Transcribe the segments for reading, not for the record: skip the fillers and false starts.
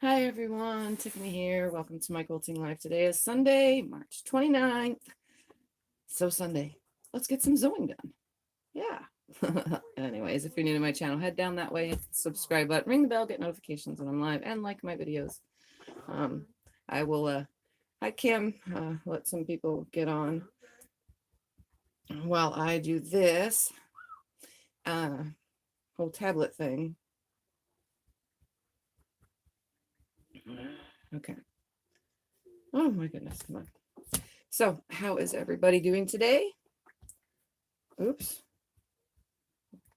Hi everyone, Tiffany here. Welcome to my quilting live. Today is Sunday, March 29th. So Sunday, let's get some sewing done. Yeah. Anyways, if you're new to my channel, head down that way, subscribe button, ring the bell, get notifications when I'm live, and like my videos. I will, hi Kim, let some people get on while I do this whole tablet thing. Okay. Oh my goodness, come on. So, how is everybody doing today? Oops.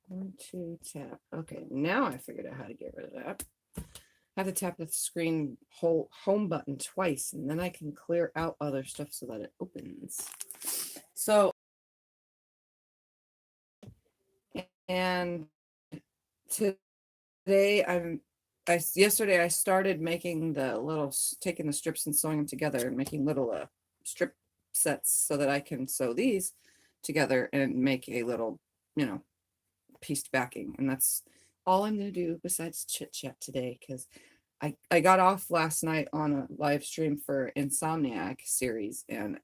1, 2, tap. Okay, now I figured out how to get rid of that. I have to tap the screen whole home button twice, and then I can clear out other stuff so that it opens. So, and today yesterday I started making the little, taking the strips and sewing them together and making little strip sets so that I can sew these together and make a little, pieced backing. And that's all I'm going to do besides chit chat today, because I got off last night on a live stream for Insomniac series, and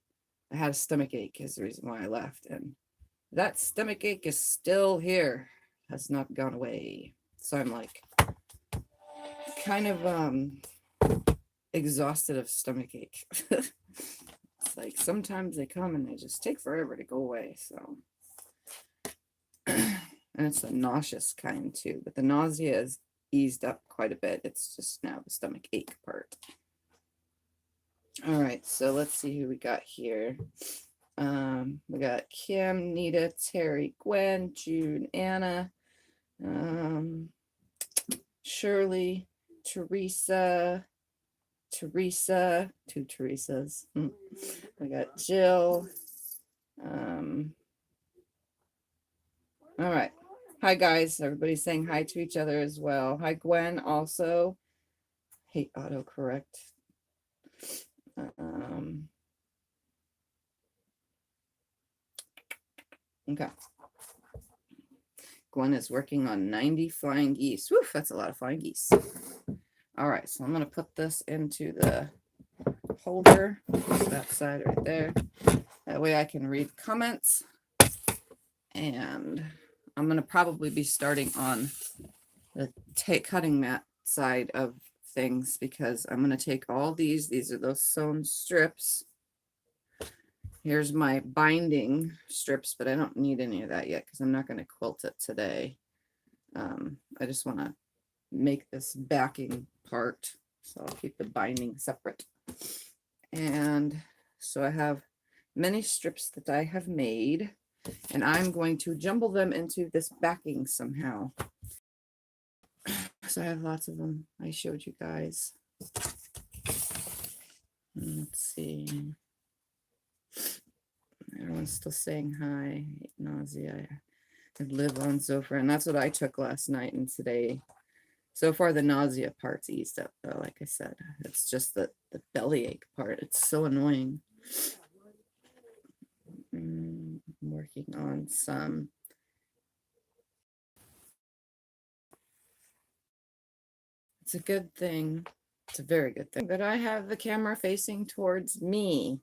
I had a stomach ache is the reason why I left. And that stomach ache is still here, has not gone away. So I'm like kind of exhausted of stomach ache. It's like sometimes they come and they just take forever to go away. So and it's the nauseous kind too, but the nausea is eased up quite a bit. It's just now the stomach ache part. All right, so let's see who we got here. We got Kim, Nita, Terry, Gwen, June, Anna, Shirley, Teresa, two Teresas. We got Jill. All right. Hi, guys. Everybody's saying hi to each other as well. Hi, Gwen, also. Hate autocorrect. Okay. Gwen is working on 90 flying geese. Woof, that's a lot of flying geese. All right, so I'm going to put this into the holder, that side right there. That way I can read comments. And I'm going to probably be starting on the cutting mat side of things, because I'm going to take all these are those sewn strips. Here's my binding strips, but I don't need any of that yet because I'm not going to quilt it today. I just want to make this backing part, so I'll keep the binding separate. And so I have many strips that I have made, and I'm going to jumble them into this backing somehow. So I have lots of them. I showed you guys. Let's see. Everyone's still saying hi. Nausea. I live on Zofra, and that's what I took last night and today. So far, the nausea part's eased up, though. Like I said, it's just the bellyache part. It's so annoying. I'm working on some. It's a good thing. It's a very good thing that I have the camera facing towards me,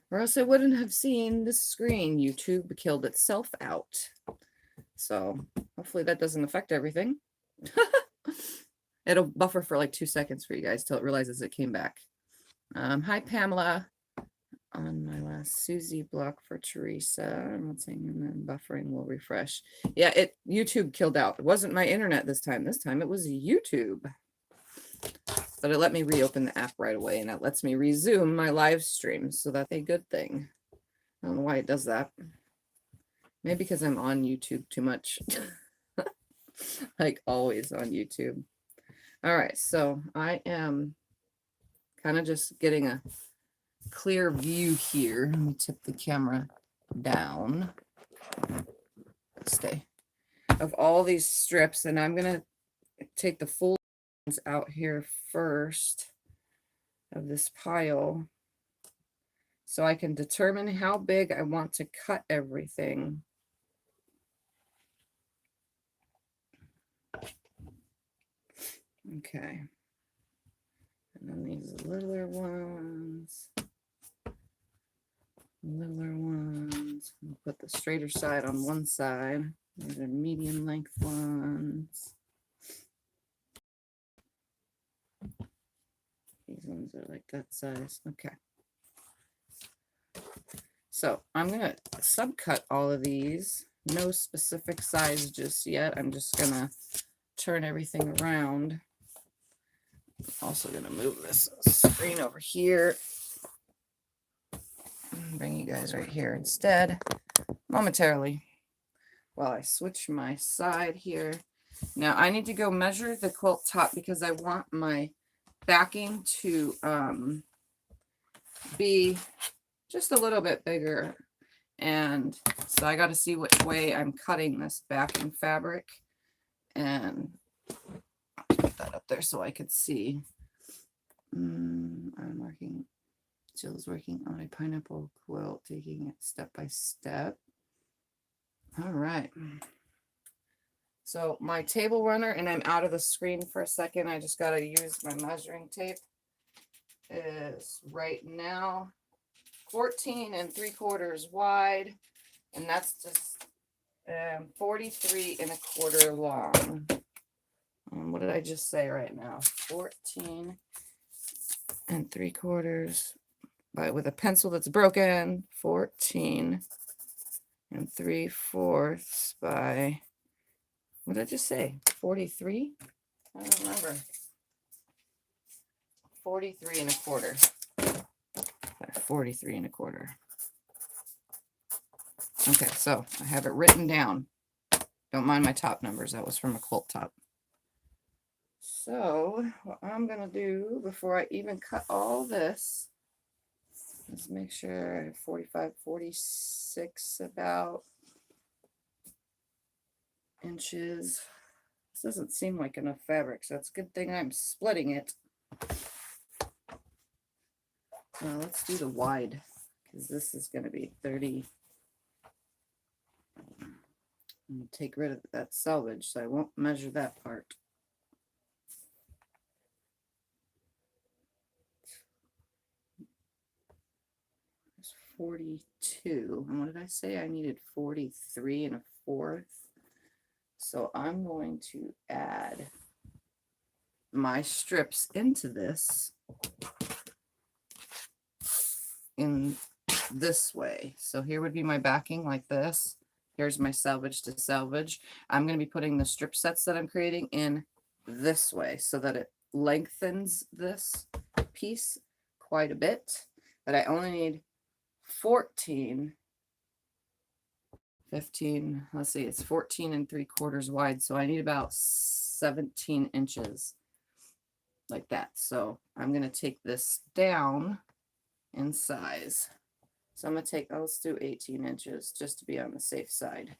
or else I wouldn't have seen the screen. YouTube killed itself out. So hopefully that doesn't affect everything. It'll buffer for like 2 seconds for you guys till it realizes it came back. Hi, Pamela. On my last Susie block for Teresa. I'm not saying, and then buffering will refresh. Yeah, YouTube killed out. It wasn't my internet this time. This time it was YouTube. But it let me reopen the app right away, and it lets me resume my live stream. So that's a good thing. I don't know why it does that. Maybe because I'm on YouTube too much. Like always on YouTube. All right, so I am kind of just getting a clear view here. Let me tip the camera down. Stay. Of all these strips, and I'm going to take the full ones out here first of this pile so I can determine how big I want to cut everything. Okay. And then these littler ones. I'll put the straighter side on one side. These are medium length ones. These ones are like that size. Okay. So I'm going to subcut all of these. No specific size just yet. I'm just going to turn everything around. I'm also going to move this screen over here. Bring you guys right here instead momentarily while I switch my side here. Now I need to go measure the quilt top because I want my backing to be just a little bit bigger, and so I got to see which way I'm cutting this backing fabric, and I'll put that up there so I could see. I'm working, Jill's working on a pineapple quilt, taking it step by step. All right, so my table runner, and I'm out of the screen for a second, I just got to use my measuring tape, is right now 14 3/4 wide, and that's just 43 1/4 long. What did I just say right now? 14 3/4, but with a pencil that's broken, 14 3/4 by, what did I just say? 43? I don't remember. 43 1/4. 43 1/4. Okay, so I have it written down. Don't mind my top numbers. That was from a quilt top. So what I'm going to do before I even cut all this is make sure I have 45, 46 about inches. This doesn't seem like enough fabric, so it's a good thing I'm splitting it. Let's do the wide, because this is going to be 30. I'm going to take rid of that selvage, so I won't measure that part. It's 42. And what did I say? I needed 43 1/4. So I'm going to add my strips into this in this way. So here would be my backing like this. Here's my selvage to selvage. I'm going to be putting the strip sets that I'm creating in this way so that it lengthens this piece quite a bit. But I only need 14, 15, let's see, it's 14 3/4 wide. So I need about 17 inches like that. So I'm going to take this down in size. So I'm going to take, let's do 18 inches just to be on the safe side.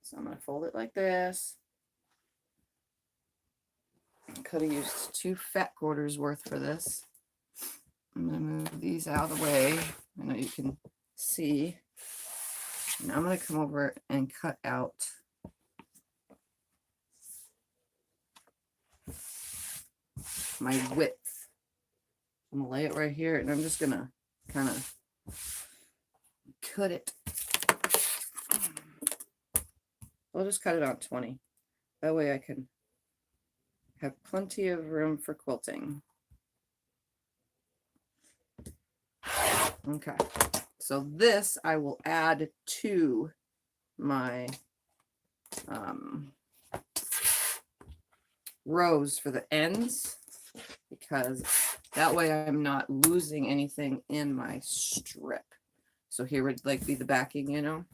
So I'm going to fold it like this. I could have used 2 fat quarters worth for this. I'm going to move these out of the way. I know you can see. And I'm going to come over and cut out my width. I'm going to lay it right here, and I'm just going to kind of cut it. I'll just cut it on 20. That way I can have plenty of room for quilting. Okay, so this I will add to my rows for the ends, because that way I'm not losing anything in my strip. So here would like be the backing, you know.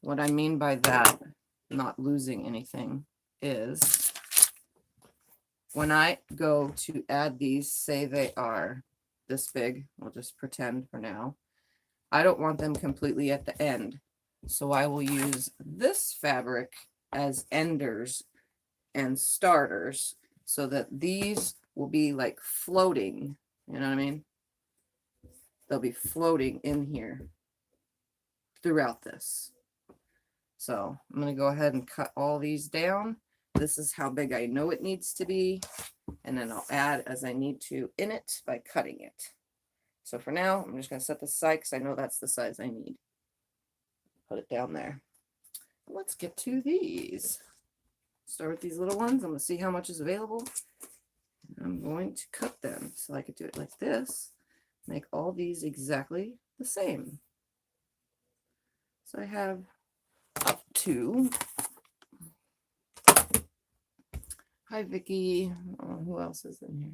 What I mean by that, not losing anything, is when I go to add these, say they are this big, we'll just pretend for now, I don't want them completely at the end. So I will use this fabric as enders and starters so that these will be like floating, you know what I mean? They'll be floating in here throughout this. So I'm going to go ahead and cut all these down. This is how big I know it needs to be. And then I'll add as I need to in it by cutting it. So for now, I'm just going to set this aside because I know that's the size I need. Put it down there. Let's get to these. Start with these little ones. I'm going to see how much is available. I'm going to cut them so I could do it like this. Make all these exactly the same. So I have up to. Hi, Vicky. Oh, who else is in here?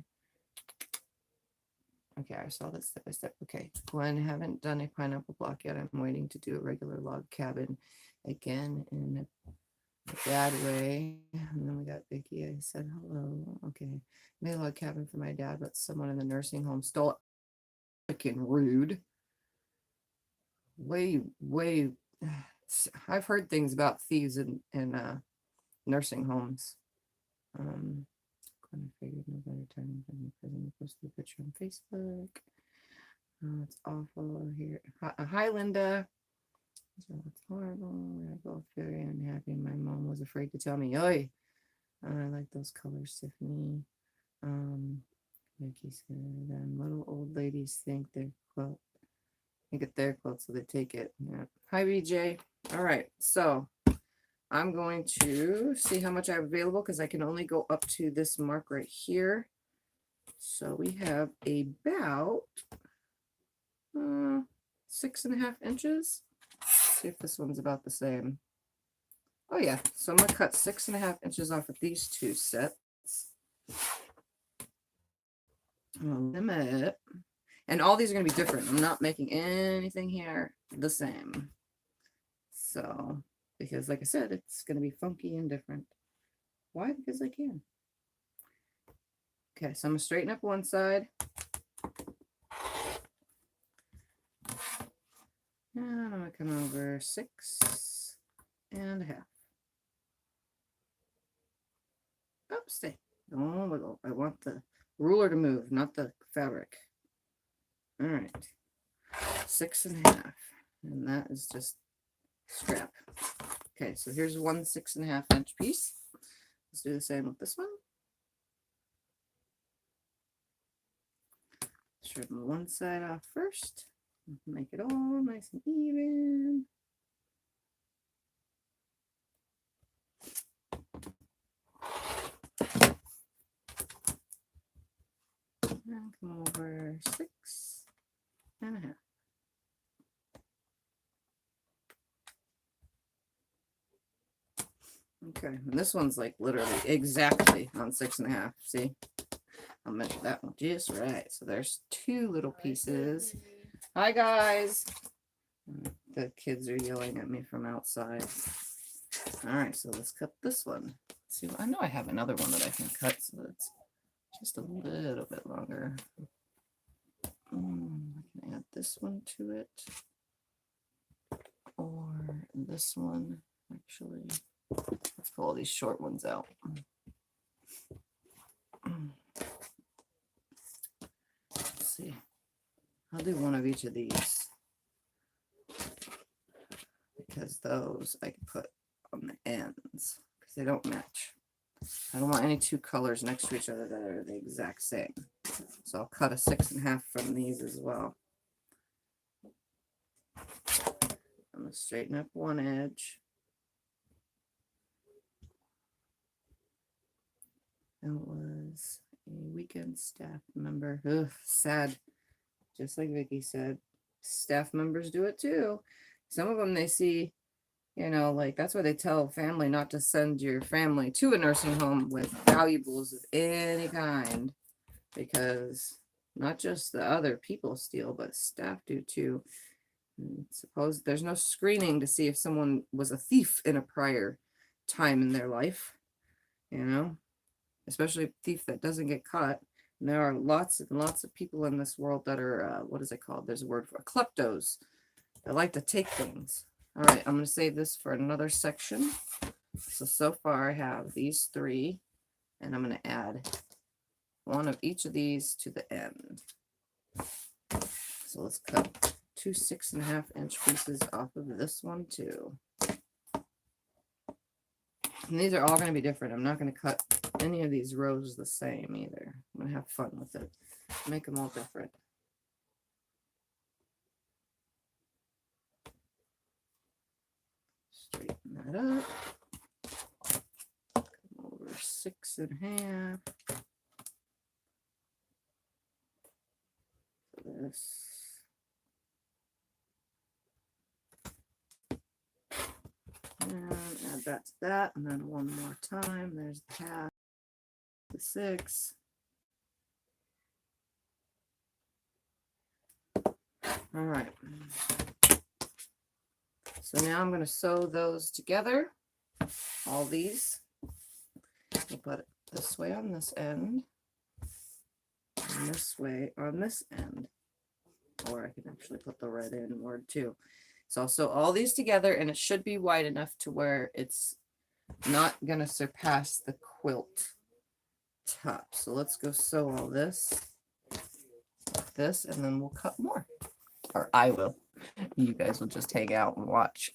Okay, I saw this step by step. Okay, Gwen, haven't done a pineapple block yet. I'm waiting to do a regular log cabin again in a bad way. And then we got Vicky. I said hello. Okay, made a log cabin for my dad, but someone in the nursing home stole it. Freaking rude. Way. I've heard things about thieves in nursing homes. I figured no better time than the present to post the picture on Facebook. Oh, it's awful here. Hi, Linda. So it's horrible. We're both very unhappy. My mom was afraid to tell me. Oi, I like those colors, Tiffany. Like you said, little old ladies think they're quilt. Think it's their quilt, so they take it. Yeah. Hi, BJ. All right, so I'm going to see how much I have available because I can only go up to this mark right here. So we have about 6.5 inches. Let's see if this one's about the same. Oh yeah, so I'm gonna cut 6.5 inches off of these two sets. Limit, and all these are gonna be different. I'm not making anything here the same. So, because like I said, it's gonna be funky and different. Why? Because I can. Okay, so I'm gonna straighten up one side. And I'm gonna come over 6.5. Oh, stay. Don't wiggle. I want the ruler to move, not the fabric. All right. 6.5. And that is just scrap. Okay, so here's one 6.5 inch piece. Let's do the same with this one. Trim one side off first. Make it all nice and even. And come over 6.5. Okay, and this one's like literally exactly on 6.5. See, I'll measure that one just right. So there's two little pieces. Hi guys. The kids are yelling at me from outside. All right, so let's cut this one. Let's see, I know I have another one that I can cut, so it's just a little bit longer. I can add this one to it, or this one. Actually, let's pull all these short ones out. Let's see. I'll do one of each of these because those I can put on the ends because they don't match. I don't want any two colors next to each other that are the exact same. So I'll cut a 6.5 from these as well. I'm going to straighten up one edge. It was a weekend staff member. Ugh, sad. Just like Vicky said, staff members do it too. Some of them they see, you know, like that's why they tell family not to send your family to a nursing home with valuables of any kind, because not just the other people steal, but staff do too. And suppose there's no screening to see if someone was a thief in a prior time in their life, you know, especially a thief that doesn't get caught. And there are lots and lots of people in this world that are, what is it called? There's a word for kleptos that like to take things. All right, I'm going to save this for another section. So far I have these three, and I'm going to add one of each of these to the end. So let's cut two 6.5 inch pieces off of this one too. And these are all going to be different. I'm not going to cut any of these rows the same either. I'm going to have fun with it. Make them all different. Straighten that up. Come over 6.5. This. And add that to that, and then one more time. There's the half, the 6. All right. So now I'm going to sew those together. All these. We'll put it this way on this end, and this way on this end. Or I can actually put the red inward too. So I'll sew all these together, and it should be wide enough to where it's not going to surpass the quilt top. So let's go sew all this like this, and then we'll cut more. Or I will. You guys will just hang out and watch.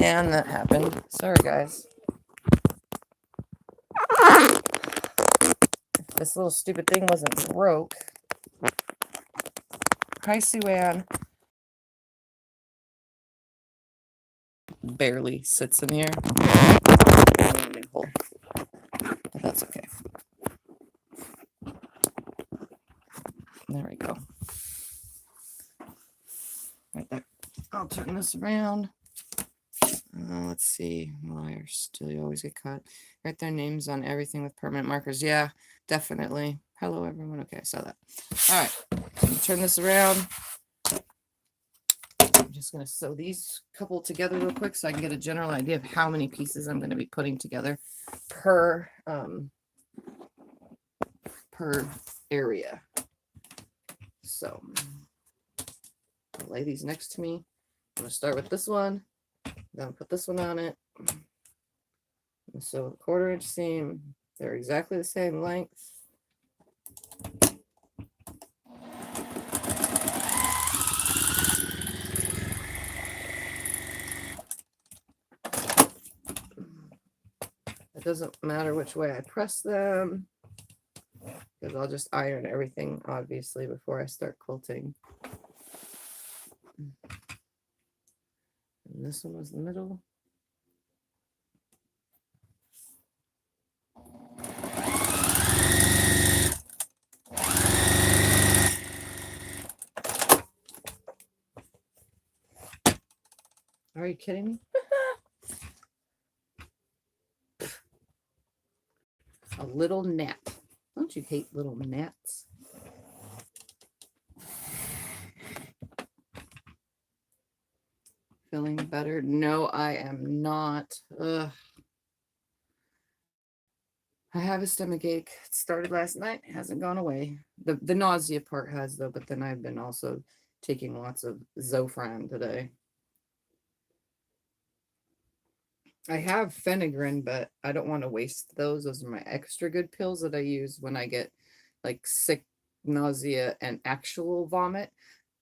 And that happened. Sorry, guys. If this little stupid thing wasn't broke. Hi, Sue-Ann. Barely sits in here. But that's okay. There we go. Right there. I'll turn this around. Let's see. Why still you always get caught? Write their names on everything with permanent markers. Yeah, definitely. Hello, everyone. Okay, I saw that. All right. Turn this around. I'm just going to sew these couple together real quick so I can get a general idea of how many pieces I'm going to be putting together per area. So I'll lay these next to me. I'm going to start with this one. Then put this one on it. So 1/4 inch seam. They're exactly the same length. It doesn't matter which way I press them, because I'll just iron everything obviously before I start quilting. And this one was the middle. Are you kidding me? A little gnat. Don't you hate little gnats? Feeling better? No, I am not. Ugh. I have a stomach ache. It started last night. It hasn't gone away. The nausea part has, though, but then I've been also taking lots of Zofran today. I have Phenigrin, but I don't want to waste those. Those are my extra good pills that I use when I get like sick, nausea, and actual vomit.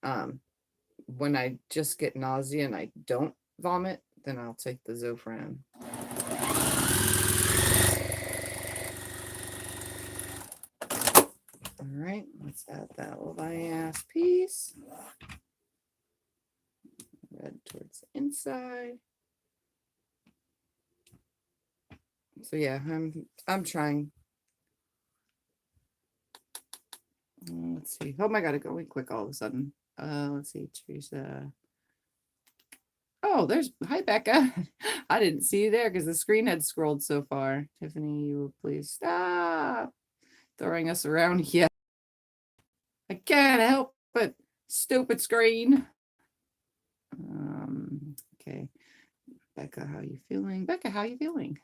When I just get nausea and I don't vomit, then I'll take the Zofran. All right, let's add that little ass piece. Red towards the inside. So yeah, I'm trying. Let's see. Oh my God, it's going quick all of a sudden. Let's see, Teresa. Oh, there's, hi Becca. I didn't see you there because the screen had scrolled so far. Tiffany, you will please stop throwing us around. Yeah, I can't help it. Stupid screen. Okay. Becca, how you feeling? Becca, how you feeling?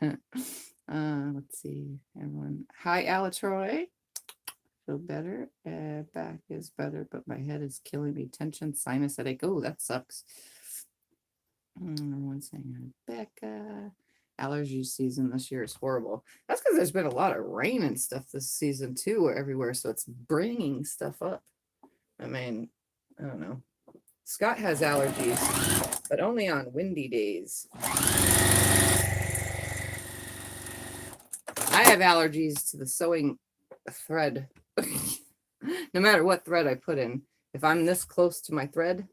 Let's see, everyone. Hi, Alatroy. Feel better. Back is better, but my head is killing me. Tension, sinus headache. Oh, that sucks. Everyone's saying Becca. Allergy season this year is horrible. That's because there's been a lot of rain and stuff this season too, everywhere. So it's bringing stuff up. I mean, I don't know. Scott has allergies. but only on windy days. I have allergies to the sewing thread. No matter what thread I put in, if I'm this close to my thread,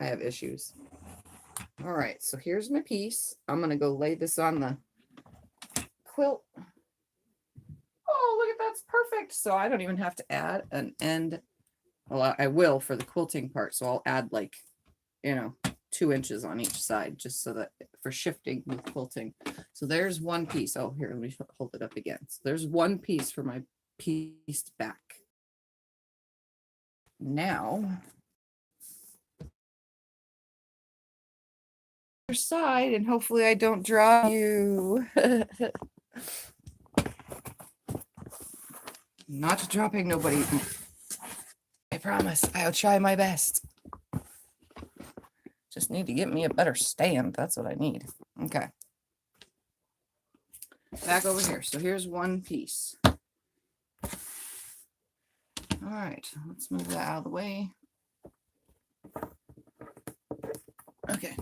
I have issues. All right, so here's my piece. I'm going to go lay this on the quilt. Oh, look at that's perfect. So I don't even have to add an end. Well, I will for the quilting part. So I'll add like, 2 inches on each side, just so that for shifting with quilting. So there's one piece. Oh, here, let me hold it up again. So there's one piece for my pieced back. Now, other side, and hopefully I don't draw you. Not dropping nobody. I promise. I'll try my best. Just need to get me a better stand. That's what I need. Okay. Back over here. So here's one piece. All right. Let's move that out of the way. Okay.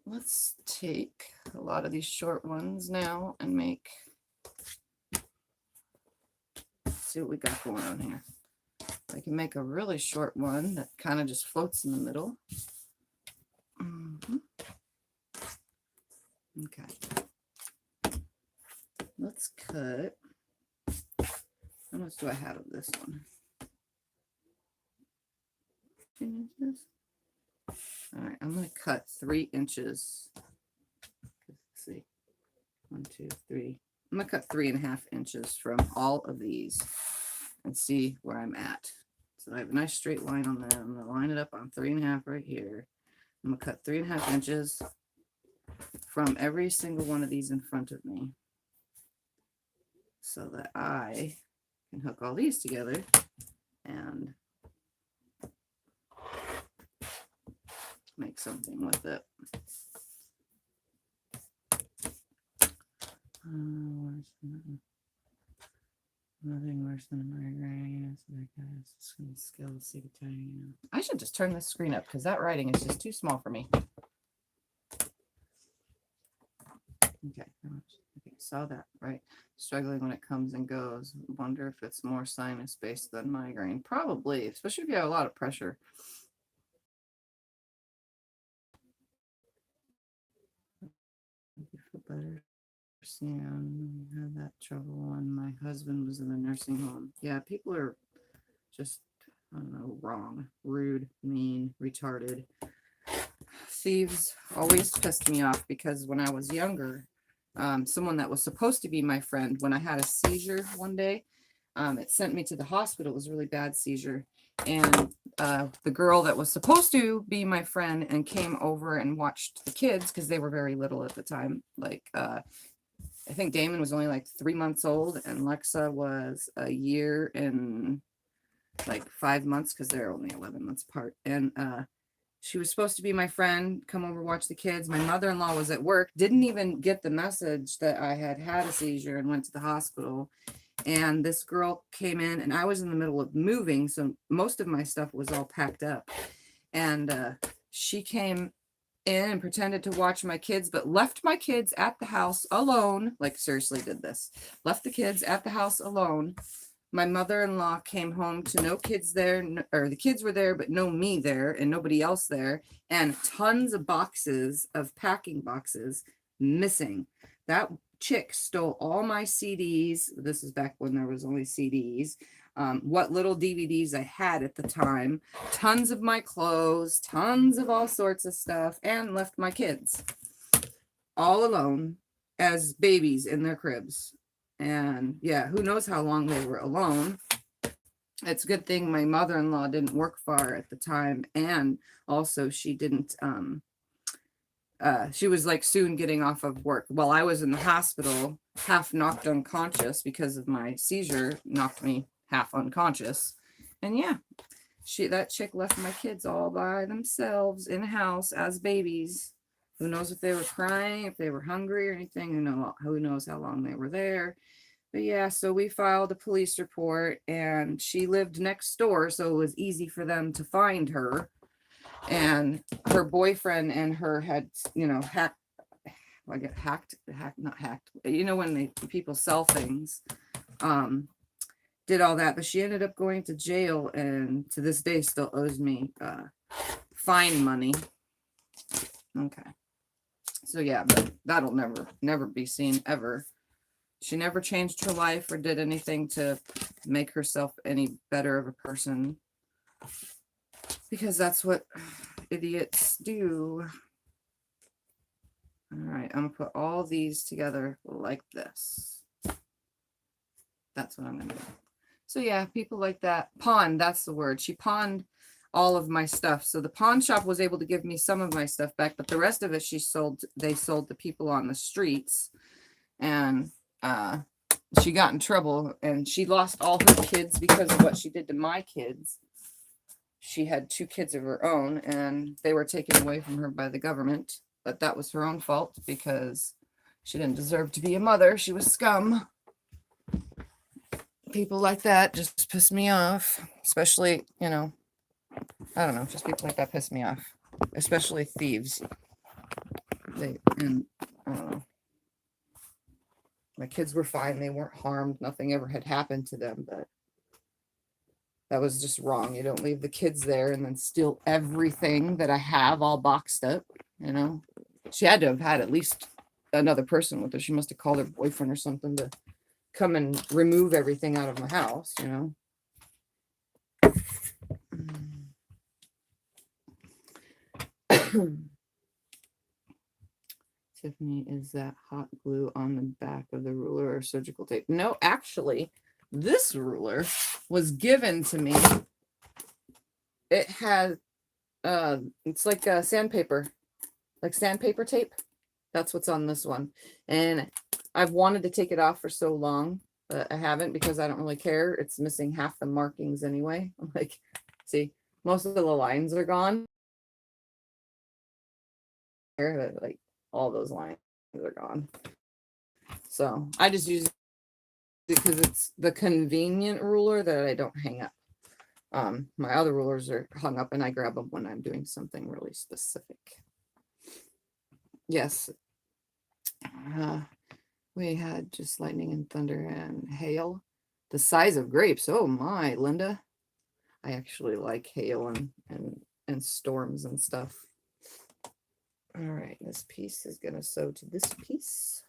Let's take a lot of these short ones now and make. Let's see what we got going on here. I can make a really short one that kind of just floats in the middle. Okay. Let's cut. How much do I have of this one? 2 inches. All right, I'm going to cut 3 inches. Let's see. 1, 2, 3. I'm going to cut 3.5 inches from all of these and see where I'm at. So I have a nice straight line on that. I'm going to line it up on 3.5 right here. I'm going to cut 3.5 inches from every single one of these in front of me so that I can hook all these together and make something with it. Nothing worse than a migraine. I should just turn this screen up because that writing is just too small for me. Okay, saw that, right? Struggling when it comes and goes. Wonder if it's more sinus based than migraine. Probably, especially if you have a lot of pressure. Better. I had that trouble when my husband was in the nursing home. Yeah, people are just, I don't know, wrong, rude, mean, retarded. Thieves always pissed me off because when I was younger, someone that was supposed to be my friend, when I had a seizure one day, it sent me to the hospital. It was a really bad seizure. And the girl that was supposed to be my friend and came over and watched the kids because they were very little at the time. Like, I think Damon was only like 3 months old and Lexa was a year and like 5 months because they're only 11 months apart. And she was supposed to be my friend, come over, watch the kids. My mother-in-law was at work, didn't even get the message that I had had a seizure and went to the hospital. And this girl came in and I was in the middle of moving. So most of my stuff was all packed up. And she came in and pretended to watch my kids, but left my kids at the house alone. Like seriously did this. Left the kids at the house alone. My mother-in-law came home to no kids there, or the kids were there, but no me there and nobody else there. And tons of boxes of packing boxes missing. That chick stole all my CDs. This is back when there was only CDs. What little DVDs I had at the time, tons of my clothes, tons of all sorts of stuff, and left my kids all alone as babies in their cribs. And yeah, who knows how long they were alone. It's a good thing my mother-in-law didn't work far at the time, and also she didn't she was like soon getting off of work while I was in the hospital, half knocked unconscious because of my seizure, knocked me half unconscious. And yeah, that chick left my kids all by themselves in a house as babies. Who knows if they were crying, if they were hungry or anything. Who knows how long they were there. But yeah, so we filed a police report and she lived next door, so it was easy for them to find her. and her boyfriend and her had, you know, not hacked, you know, when people sell things, did all that, but she ended up going to jail and to this day still owes me fine money. Okay. So yeah, but that'll never be seen ever. She never changed her life or did anything to make herself any better of a person, because that's what idiots do. All right, I'm gonna put all these together like this. That's what I'm gonna do. So yeah, people like that. Pawn, that's the word. She pawned all of my stuff. So the pawn shop was able to give me some of my stuff back, but the rest of it they sold to people on the streets. And she got in trouble and she lost all her kids because of what she did to my kids. She had 2 kids of her own and they were taken away from her by the government, but that was her own fault because she didn't deserve to be a mother. She was scum. People like that just piss me off, especially, you know, I don't know, just people like that piss me off, especially thieves. I don't know. My kids were fine. They weren't harmed. Nothing ever had happened to them, but that was just wrong. You don't leave the kids there and then steal everything that I have all boxed up, you know. She had to have had at least another person with her. She must have called her boyfriend or something to come and remove everything out of my house, you know. Tiffany, is that hot glue on the back of the ruler or surgical tape? No, actually, this ruler was given to me. It has, it's like sandpaper, like sandpaper tape. That's what's on this one. And I've wanted to take it off for so long, but I haven't because I don't really care. It's missing half the markings anyway. I'm like, see, most of the lines are gone. Like all those lines are gone. So I just use it because it's the convenient ruler that I don't hang up. My other rulers are hung up and I grab them when I'm doing something really specific. Yes. We had just lightning and thunder and hail. The size of grapes. Oh my, Linda. I actually like hail and storms and stuff. All right, this piece is going to sew to this piece.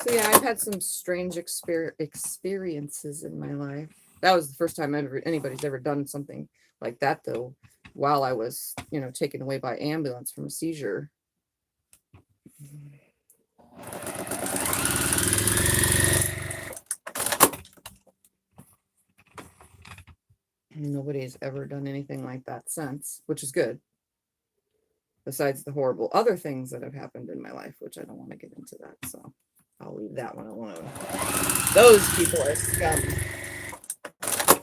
So yeah, I've had some strange experiences in my life. That was the first time anybody's ever done something like that, though, while I was, you know, taken away by ambulance from a seizure. Nobody's ever done anything like that since, which is good. Besides the horrible other things that have happened in my life, which I don't want to get into that, so I'll leave that one alone. Those people are scum.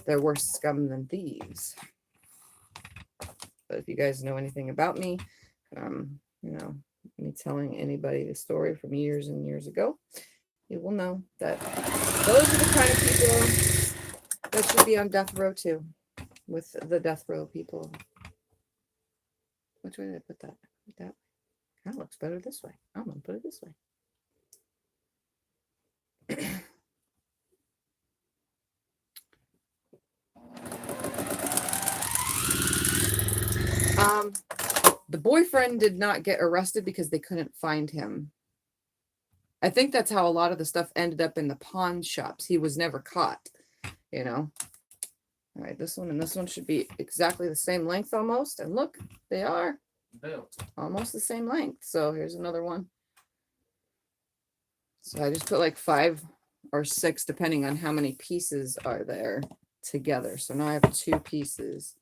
They're worse scum than thieves. But if you guys know anything about me, you know, me telling anybody the story from years and years ago, you will know that those are the kind of people that should be on death row too, with the death row people. Which way did I put that? That way. That looks better this way. I'm gonna put it this way. The boyfriend did not get arrested because they couldn't find him. I think that's how a lot of the stuff ended up in the pawn shops. He was never caught, you know. All right, this one and this one should be exactly the same length almost. And look, they are almost the same length. So here's another one. So I just put like 5 or 6, depending on how many pieces are there together. So now I have 2 pieces.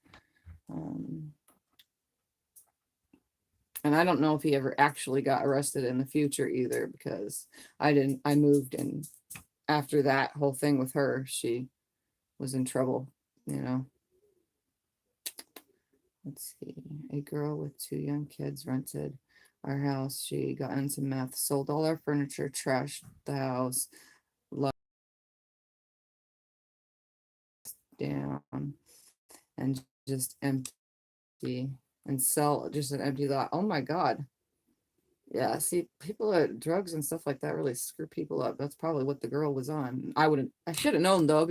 And I don't know if he ever actually got arrested in the future either, because I moved, and after that whole thing with her, she was in trouble, you know. Let's see. A girl with 2 young kids rented our house. She got into meth, sold all our furniture, trashed the house, down and just empty and sell just an empty lot. Oh my God. Yeah, see, people at drugs and stuff like that really screw people up. That's probably what the girl was on. I should have known though,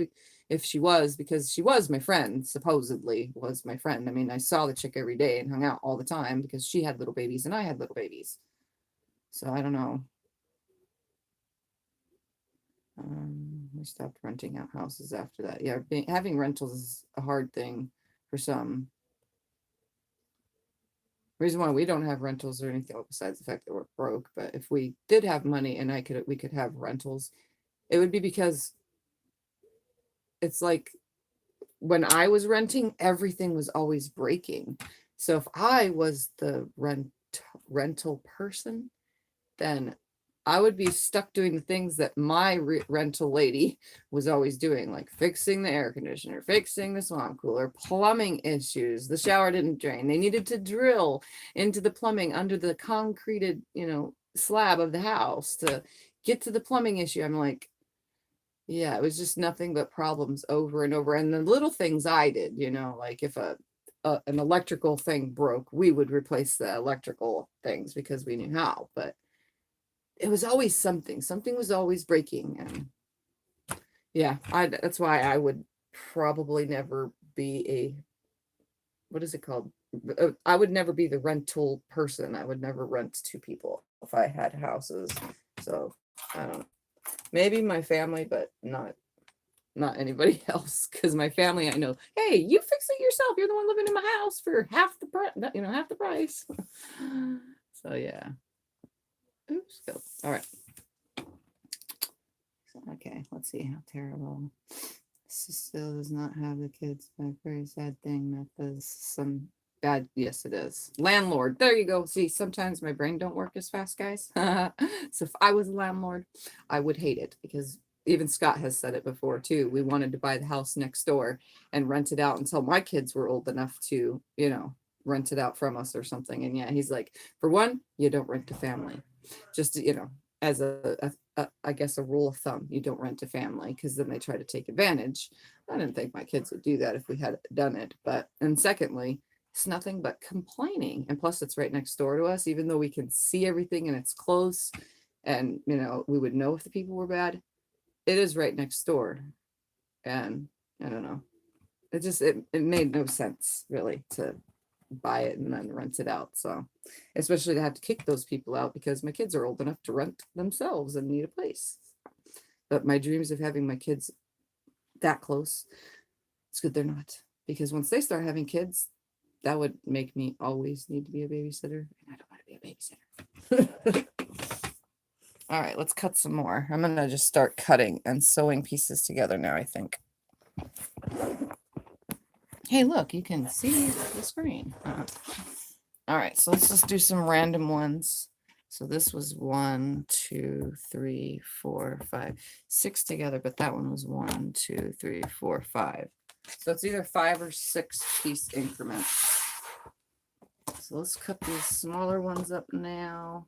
if she was, because she was my friend, supposedly was my friend. I mean, I saw the chick every day and hung out all the time because she had little babies and I had little babies. So I don't know. We stopped renting out houses after that. Yeah, having rentals is a hard thing for some. Reason why we don't have rentals or anything besides the fact that we're broke, but if we did have money and we could have rentals, it would be because it's like when I was renting, everything was always breaking. So if I was the rental person, then I would be stuck doing the things that my rental lady was always doing, like fixing the air conditioner, fixing the swamp cooler, plumbing issues. The shower didn't drain. They needed to drill into the plumbing under the concreted, slab of the house to get to the plumbing issue. I'm like, yeah, it was just nothing but problems over and over. And the little things I did, like if an electrical thing broke, we would replace the electrical things because we knew how. But it was always something. Something was always breaking. And yeah, that's why I would probably never be what is it called? I would never be the rental person. I would never rent to people if I had houses. So I don't know. Maybe my family, but not anybody else, because my family, I know, hey, you fix it yourself, you're the one living in my house for half the price. So yeah. Oops, go. All right. Okay, let's see how terrible. Still does not have the kids, but very sad thing that there's some bad. Yes, it is. Landlord. There you go. See, sometimes my brain don't work as fast, guys. So if I was a landlord, I would hate it, because even Scott has said it before too. We wanted to buy the house next door and rent it out until my kids were old enough to, rent it out from us or something. And yeah, he's like, for one, you don't rent to family. Just, as I guess a rule of thumb, you don't rent to family, because then they try to take advantage. I didn't think my kids would do that if we had done it. And secondly, it's nothing but complaining. And plus it's right next door to us, even though we can see everything and it's close and, we would know if the people were bad. It is right next door. And I don't know. It made no sense really to buy it and then rent it out. So especially to have to kick those people out, because my kids are old enough to rent themselves and need a place. But my dreams of having my kids that close, it's good they're not, because once they start having kids, that would make me always need to be a babysitter, and I don't want to be a babysitter. All right, let's cut some more. I'm gonna just start cutting and sewing pieces together now, I think. Hey, look, you can see the screen. All right, so let's just do some random ones. So this was 1, 2, 3, 4, 5, 6 together, but that one was 1, 2, 3, 4, 5. So it's either 5 or 6 piece increments. So let's cut these smaller ones up now.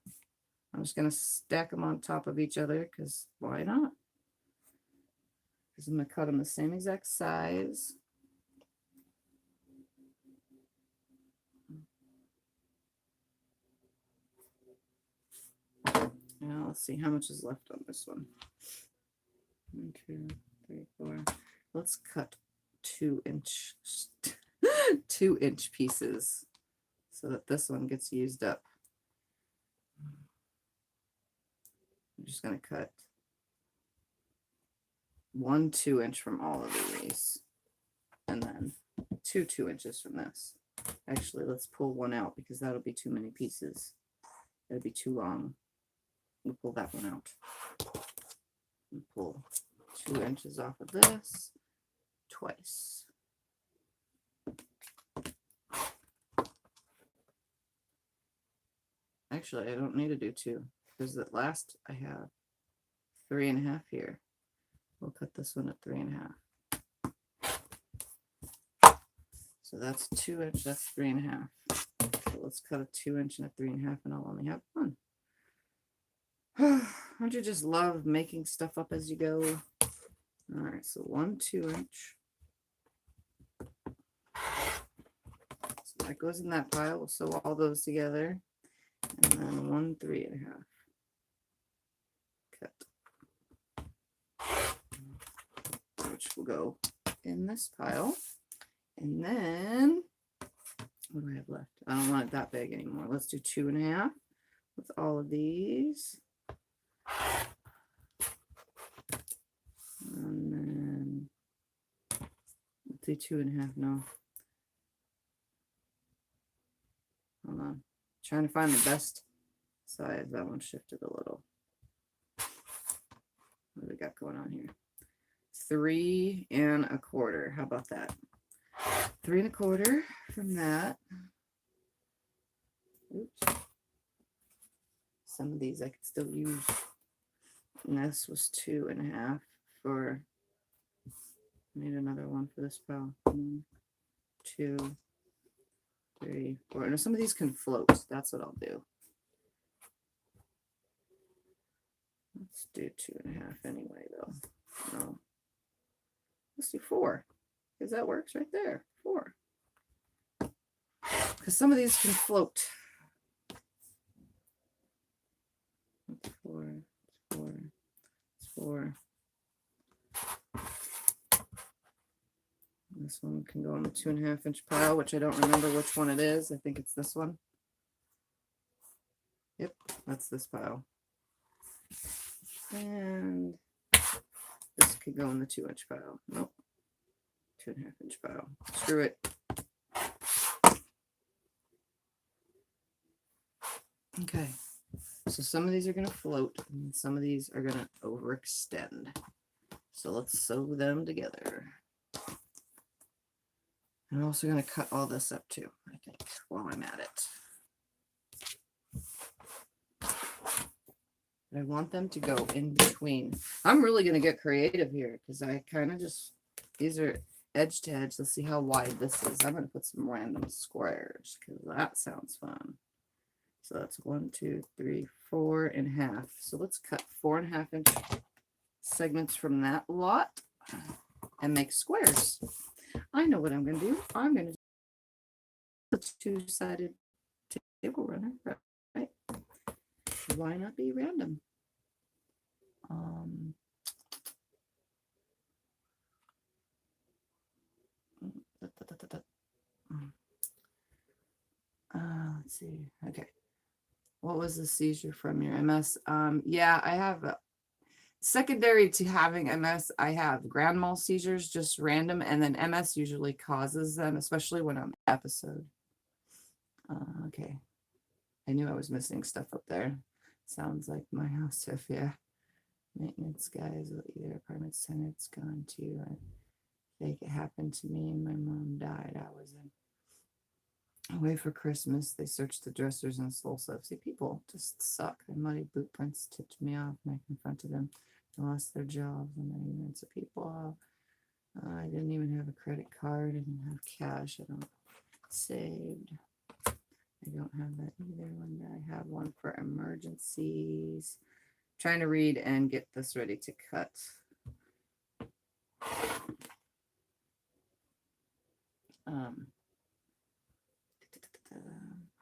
I'm just going to stack them on top of each other, because why not? Because I'm going to cut them the same exact size. Now let's see how much is left on this one. 1, 2, 3, 4. Let's cut 2-inch 2-inch pieces so that this one gets used up. I'm just going to cut 1 2-inch from all of these, and then 2 2-inches from this. Actually, let's pull one out, because that'll be too many pieces. That'd be too long. We'll pull that one out. And pull 2 inches off of this twice. Actually, I don't need to do 2, because at last I have 3.5 here. We'll cut this one at 3.5. So that's 2 inch, that's 3.5. So let's cut a 2-inch and a 3.5, and I'll only have 1. Don't you just love making stuff up as you go? All right, so 1 2-inch. that goes in that pile. We'll sew all those together. And then 1 3.5 cut, which will go in this pile. And then what do I have left? I don't want it that big anymore. Let's do 2.5 with all of these. And then let's do 2.5 now. Hold on. Trying to find the best size. That one shifted a little. What do we got going on here? 3 1/4. How about that? 3 1/4 from that. Oops. Some of these I could still use. And this was 2.5 for. I need another one for this pile. 1 2 3 4. No, some of these can float. That's what I'll do. Let's do 2.5 anyway, though. No. Let's do 4. Because that works right there. 4. Because some of these can float. 4. 4. 4. This one can go on the 2.5 inch pile, which I don't remember which one it is. I think it's this one. Yep, that's this pile. And this could go in the 2 inch pile. Nope. 2.5 inch pile. Screw it. Okay. So some of these are going to float and some of these are going to overextend. So let's sew them together. I'm also going to cut all this up too, I think, while I'm at it. I want them to go in between. I'm really going to get creative here because I kind of just, these are edge to edge. Let's see how wide this is. I'm going to put some random squares because that sounds fun. So that's 1 2 3 4.5. So let's cut 4.5 inch segments from that lot and make squares. I know what I'm going to do. I'm going to do a two-sided table runner, right? Why not be random? Let's see. Okay. What was the seizure from your MS? Yeah, I have secondary to having MS. I have grand mal seizures, just random, and then MS usually causes them, especially when I'm episode. Okay. I knew I was missing stuff up there. Sounds like my house stuff, yeah. Maintenance guys, either apartment center, it's gone too. I think it happened to me and my mom died. I was away for Christmas. They searched the dressers and stole stuff. See, people just suck. Their muddy boot prints tipped me off and I confronted them. They lost their jobs and then ignorance of people. I didn't even have a credit card. I didn't have cash. I don't saved. I don't have that either. When I have one for emergencies. Trying to read and get this ready to cut.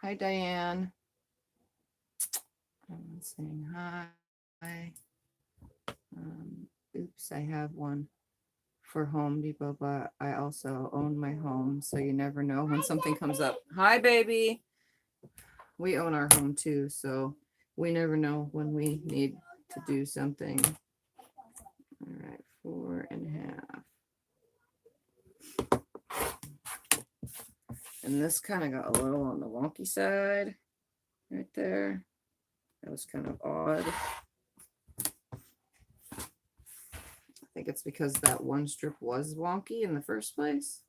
Hi, Diane. I'm saying hi. Oops, I have one for Home Depot, but I also own my home, so you never know when something comes up. Hi, baby. We own our home too, so we never know when we need to do something. All right, 4.5. And this kind of got a little on the wonky side right there. That was kind of odd. I think it's because that one strip was wonky in the first place.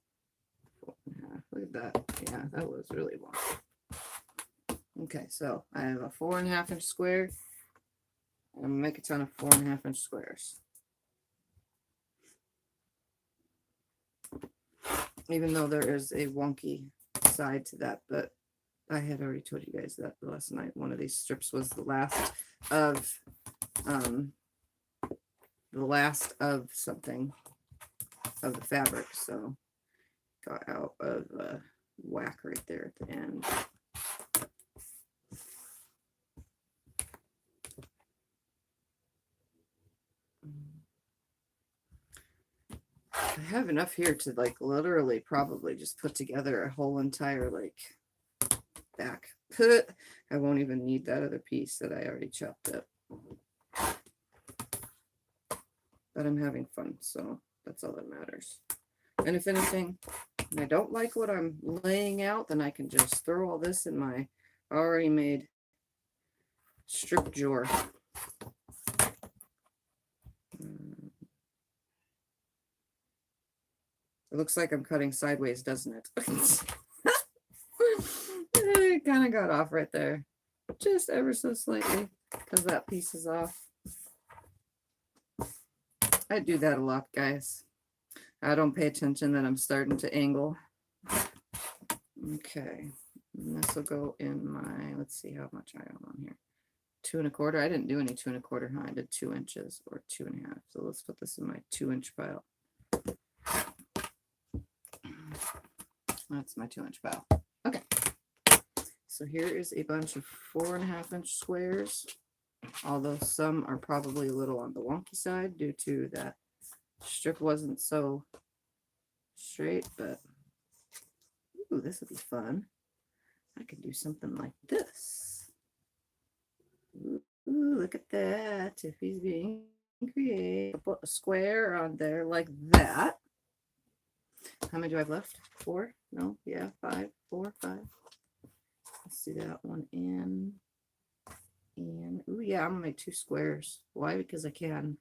4.5. Look at that. Yeah, that was really wonky. Okay, so I have a 4.5 inch square. I'm gonna make a ton of 4.5 inch squares. Even though there is a wonky side to that, but I had already told you guys that last night. One of these strips was the last of something of the fabric, so got out of whack right there at the end. I have enough here to like literally probably just put together a whole entire like back. I won't even need that other piece that I already chopped up. But I'm having fun, so that's all that matters. And if anything, and I don't like what I'm laying out, then I can just throw all this in my already made strip drawer. It looks like I'm cutting sideways, doesn't it? It kind of got off right there. Just ever so slightly, because that piece is off. I do that a lot, guys. I don't pay attention that I'm starting to angle. Okay. And this will go in my, let's see how much I have on here. 2 1/4. I didn't do any 2 1/4, huh? I did 2 inches or 2 1/2. So let's put this in my 2-inch pile. That's my 2-inch pile. Okay. So here is a bunch of 4 1/2-inch squares. Although some are probably a little on the wonky side due to that strip wasn't so straight, but ooh, this will be fun. I could do something like this. Ooh, look at that. Tiffy's being creative. Put a square on there like that. How many do I have left? 4? No, yeah, 5, 4, 5. Let's do that one in. And ooh, yeah, I'm gonna make 2 squares. Why? Because I can.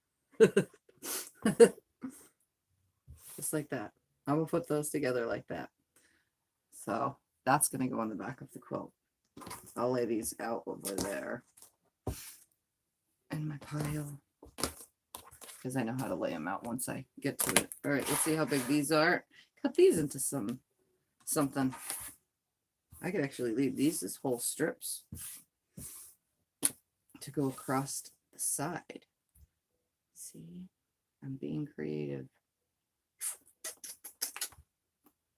Just like that. I'm gonna put those together like that. So that's gonna go on the back of the quilt. I'll lay these out over there in my pile because I know how to lay them out once I get to it. All right, let's see how big these are. Cut these into something. I could actually leave these as whole strips to go across the side. See, I'm being creative.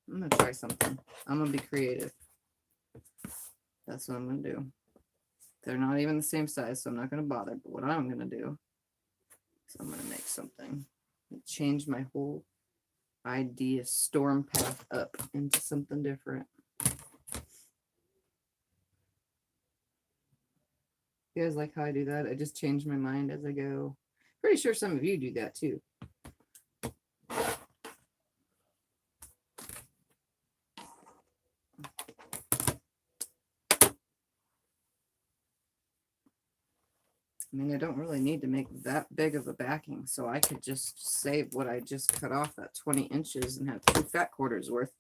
I'm gonna try something. I'm gonna be creative. That's what I'm gonna do. They're not even the same size, so I'm not gonna bother. But what I'm gonna do is I'm gonna make something. Change my whole idea storm path up into something different. You guys like how I do that? I just change my mind as I go. Pretty sure some of you do that too. I mean, I don't really need to make that big of a backing, so I could just save what I just cut off, that 20 inches, and have 2 fat quarters worth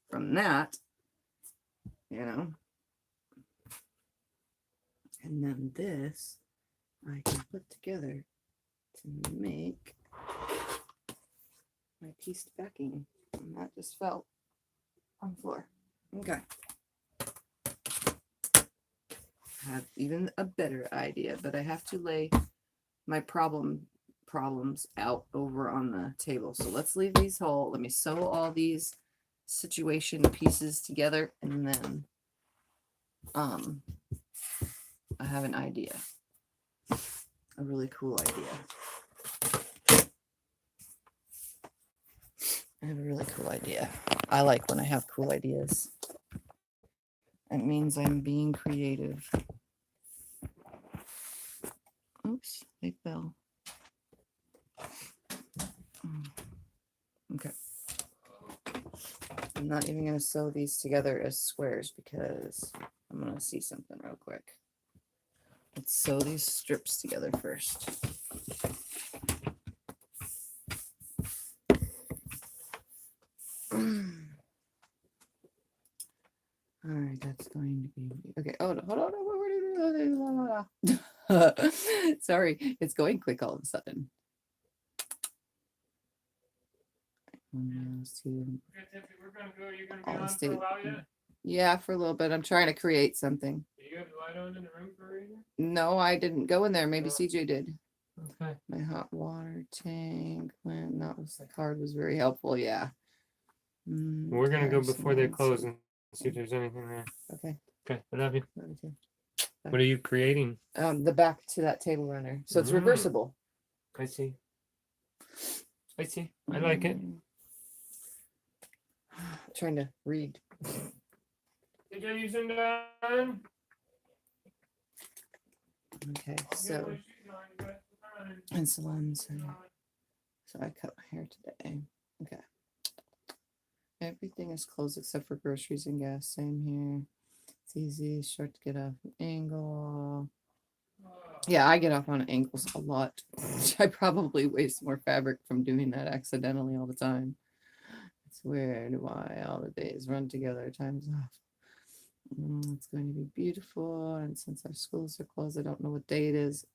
from that, you know. And then this I can put together to make my pieced backing. And that just fell on the floor. Okay. I have even a better idea, but I have to lay my problems out over on the table. So let's leave these whole. Let me sew all these situation pieces together, and then I have an idea. A really cool idea. I have a really cool idea. I like when I have cool ideas. It means I'm being creative. Oops, they fell. Okay. I'm not even going to sew these together as squares because I'm going to see something real quick. Let's sew these strips together first. All right, that's going to be okay. Oh, hold on. Sorry, it's going quick all of a sudden. Yeah, for a little bit. I'm trying to create something. Do you have the light on in the room for reading? No, I didn't go in there. Maybe CJ did. Okay. My hot water tank. When that was the card was very helpful. Yeah. We're gonna go before they close and See if there's anything there. Okay. Okay, I love you. Love you too. What are you creating? The back to that table runner. So it's reversible. I see. I see. I like it. Trying to read. Okay, so insulins. So I cut my hair today. Okay. Everything is closed except for groceries and gas. Same here. It's easy, short to get off an angle. Yeah, I get off on angles a lot. I probably waste more fabric from doing that accidentally all the time. It's weird why all the days run together, time's off. It's going to be beautiful. And since our schools are closed, I don't know what day it is.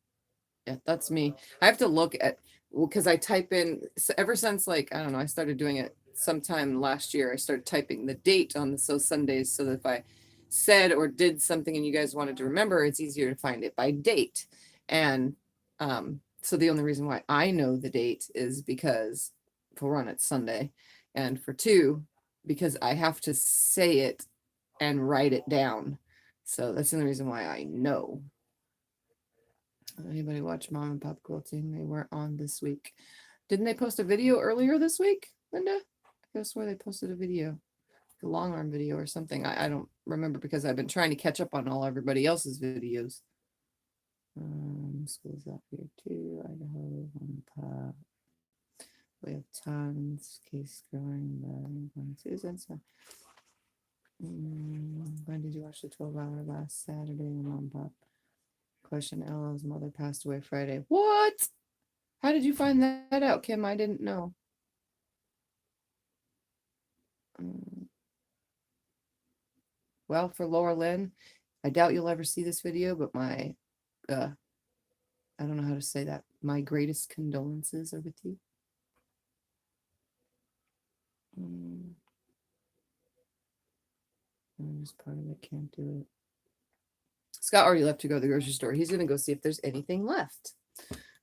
Yeah, that's me. I have to look at, because I type in, ever since like, I don't know, I started doing it sometime last year. I started typing the date on the Sundays so that if I said or did something and you guys wanted to remember, it's easier to find it by date. And so the only reason why I know the date is because, for one, it's Sunday, and for two, because I have to say it and write it down. So that's the only reason why I know. Anybody watch Mom and Pop Quilting? They weren't on this week. Didn't they post a video earlier this week, Linda? I swear they posted a video, a long arm video or something. I don't remember because I've been trying to catch up on all everybody else's videos. School's up here too. Idaho, Mom and Pop. We have tons. Case growing. Susan. So, when did you watch the 12-hour last Saturday? Mom and Pop. Question: Ella's mother passed away Friday. What? How did you find that out, Kim? I didn't know. Well, for Laura Lynn, I doubt you'll ever see this video, but my, I don't know how to say that. My greatest condolences are with you. I'm just part of it. Can't do it. Scott already left to go to the grocery store. He's going to go see if there's anything left.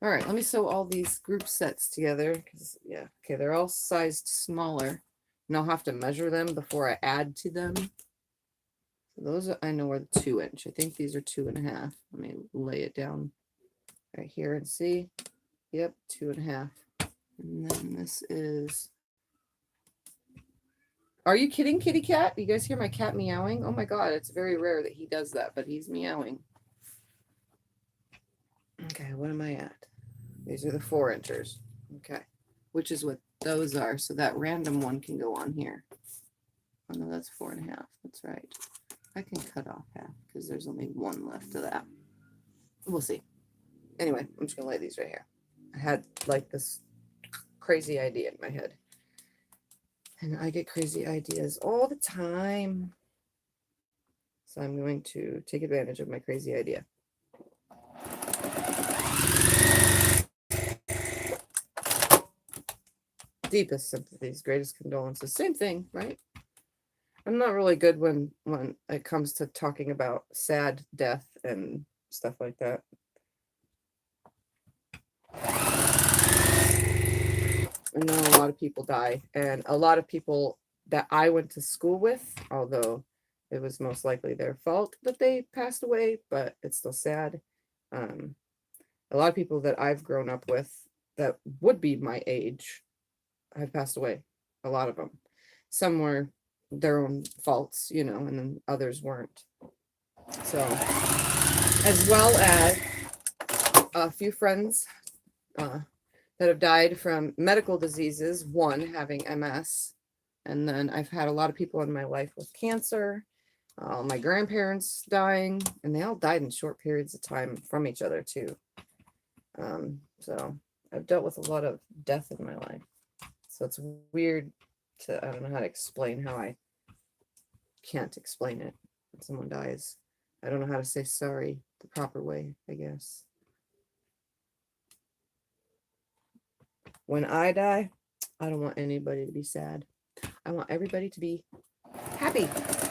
All right, let me sew all these group sets together. Because, yeah, okay, they're all sized smaller. And I'll have to measure them before I add to them. So those are, I know are the 2-inch. I think these are 2.5. Let me lay it down right here and see. Yep, 2.5. And then this is... Are you kidding, kitty cat? You guys hear my cat meowing? Oh my God, it's very rare that he does that, but he's meowing. Okay, what am I at? These are the 4-inchers. Okay, which is what those are. So that random one can go on here. Oh no, that's 4.5. That's right. I can cut off half because there's only one left of that. We'll see. Anyway, I'm just gonna lay these right here. I had like this crazy idea in my head. And I get crazy ideas all the time. So I'm going to take advantage of my crazy idea. Deepest sympathies, greatest condolences. Same thing, right? I'm not really good when it comes to talking about sad death and stuff like that. I know a lot of people die, and a lot of people that I went to school with, although it was most likely their fault that they passed away, but it's still sad. A lot of people that I've grown up with that would be my age have passed away. A lot of them. Some were their own faults, you know, and then others weren't. So, as well as a few friends that have died from medical diseases, one having MS, and then I've had a lot of people in my life with cancer, my grandparents dying, and they all died in short periods of time from each other too. So I've dealt with a lot of death in my life. So it's weird to, I don't know how to explain how I can't explain it when someone dies. I don't know how to say sorry the proper way, I guess. When I die, I don't want anybody to be sad. I want everybody to be happy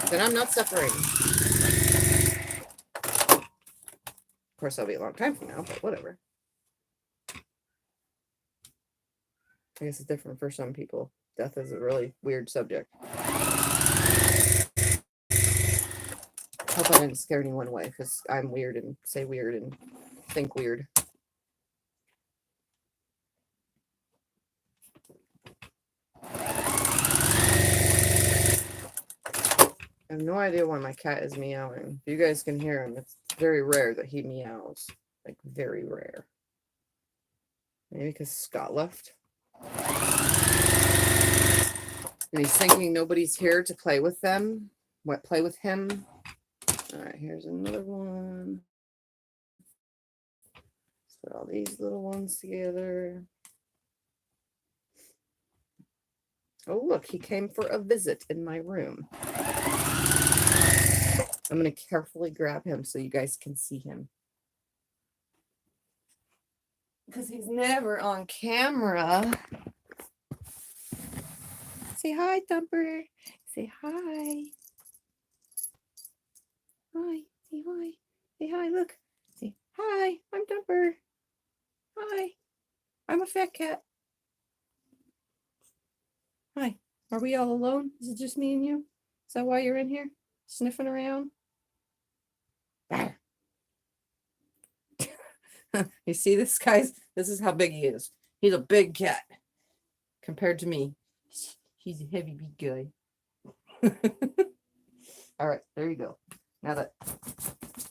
that I'm not suffering. Of course, that'll be a long time from now, but whatever. I guess it's different for some people. Death is a really weird subject. Hope I didn't scare anyone away because I'm weird and say weird and think weird. I have no idea why my cat is meowing. If you guys can hear him, it's very rare that he meows. Like, very rare. Maybe because Scott left. And he's thinking nobody's here to play with them. What, play with him? All right, here's another one. Let's put all these little ones together. Oh, look, he came for a visit in my room. I'm going to carefully grab him so you guys can see him. Because he's never on camera. Say hi, Thumper. Say hi. Hi. Say hi. Say hi, look. Say hi, I'm Thumper. Hi. I'm a fat cat. Hi. Are we all alone? Is it just me and you? Is that why you're in here? Sniffing around? You see this, guys? This is how big he is. He's a big cat compared to me. He's a heavy big guy. All right, there you go. Now that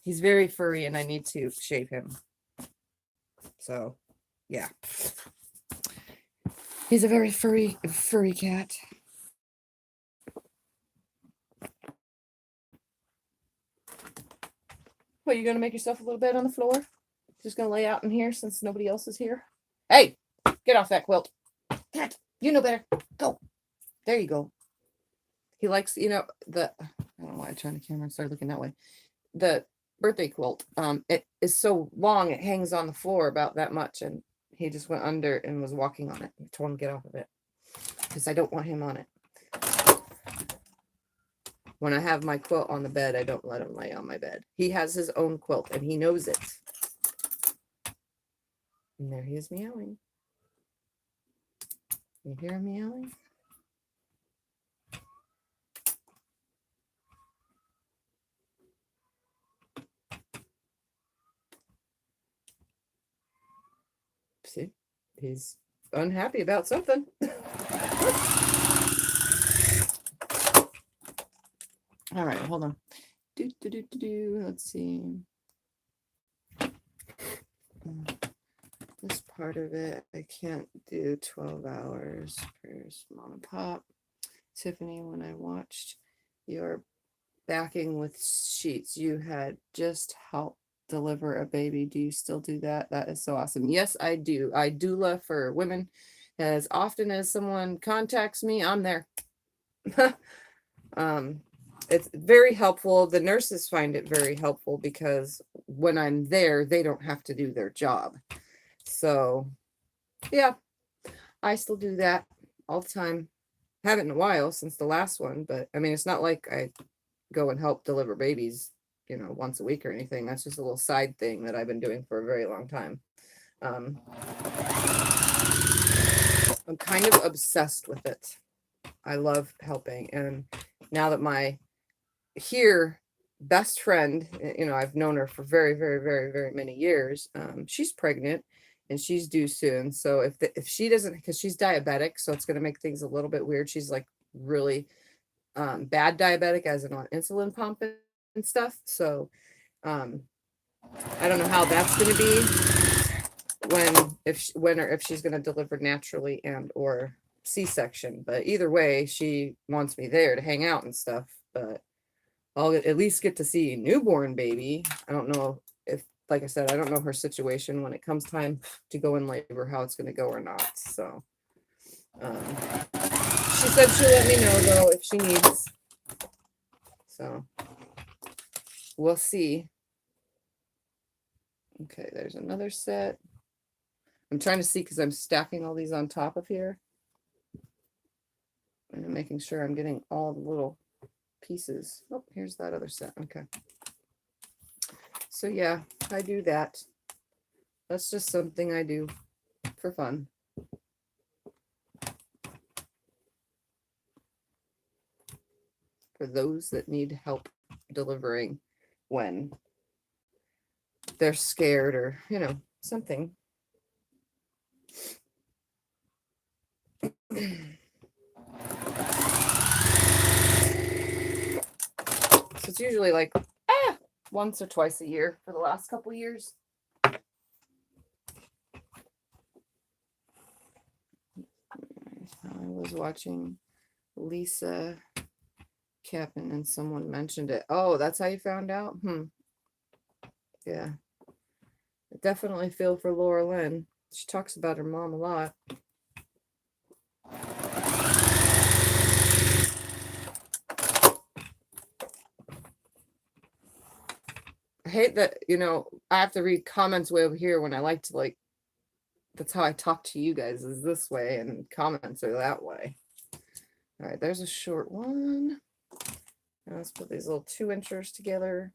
he's very furry and I need to shave him. So, yeah. He's a very furry cat. What, you gonna make yourself a little bed on the floor? Just gonna lay out in here since nobody else is here? Hey, get off that quilt. Cat, you know better. Go. There you go. He likes, I don't know why I turned the camera and started looking that way. The birthday quilt, it is so long, it hangs on the floor about that much, and he just went under and was walking on it. I told him to get off of it because I don't want him on it. When I have my quilt on the bed, I don't let him lay on my bed. He has his own quilt, and he knows it. And there he is meowing. You hear him meowing? See, he's unhappy about something. All right, hold on. Let's see. This part of it, I can't do 12 hours. Prayers, Mom and Pop. Tiffany, when I watched your backing with sheets, you had just helped deliver a baby. Do you still do that? That is so awesome. Yes, I do. I doula for women. As often as someone contacts me, I'm there. It's very helpful. The nurses find it very helpful because when I'm there, they don't have to do their job. So, yeah, I still do that all the time. Haven't in a while since the last one, but I mean, it's not like I go and help deliver babies, once a week or anything. That's just a little side thing that I've been doing for a very long time. I'm kind of obsessed with it. I love helping. And now that my best friend, I've known her for very, very, very, very many years. She's pregnant and she's due soon. So if she doesn't, because she's diabetic, so it's going to make things a little bit weird. She's like really bad diabetic, as in on insulin pump and stuff. So I don't know how that's going to be if she's going to deliver naturally and or C-section. But either way, she wants me there to hang out and stuff. But I'll at least get to see a newborn baby. I don't know if, like I said, I don't know her situation when it comes time to go in labor, how it's going to go or not. So she said she'll let me know though if she needs. So we'll see. Okay, there's another set. I'm trying to see because I'm stacking all these on top of here. And I'm making sure I'm getting all the little pieces. Oh, here's that other set. Okay. So yeah, I do that. That's just something I do for fun. For those that need help delivering. when they're scared or, you know, something. So it's usually like once or twice a year for the last couple years. I was watching Lisa Capin and someone mentioned it. Oh, that's how you found out? Yeah. I definitely feel for Laura Lynn. She talks about her mom a lot. I hate that, you know, I have to read comments way over here when I like to, like, that's how I talk to you guys, is this way, and comments are that way. All right, there's a short one. Now let's put these little 2-inchers together.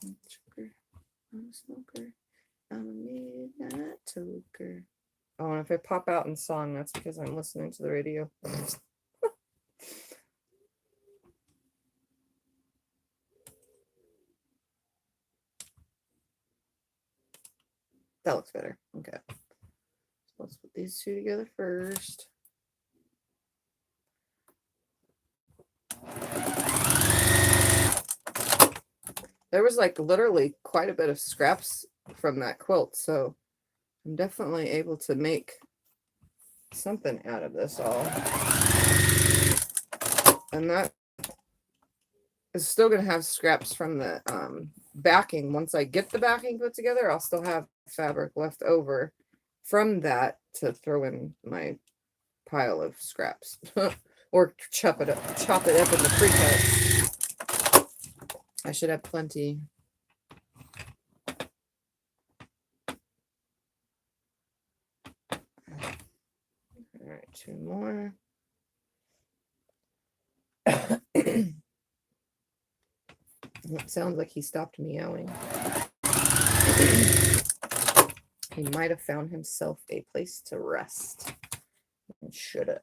I'm a smoker. I'm a midnight toker. Oh, and if I pop out in song, that's because I'm listening to the radio. That looks better. Okay. So let's put these two together first. There was like literally quite a bit of scraps from that quilt, so I'm definitely able to make something out of this all. And that is still going to have scraps from the backing. Once I get the backing put together, I'll still have fabric left over from that to throw in my pile of scraps. Or chop it up into pre-cut. I should have plenty. All right, 2 more. It sounds like he stopped meowing. He might have found himself a place to rest and shut up.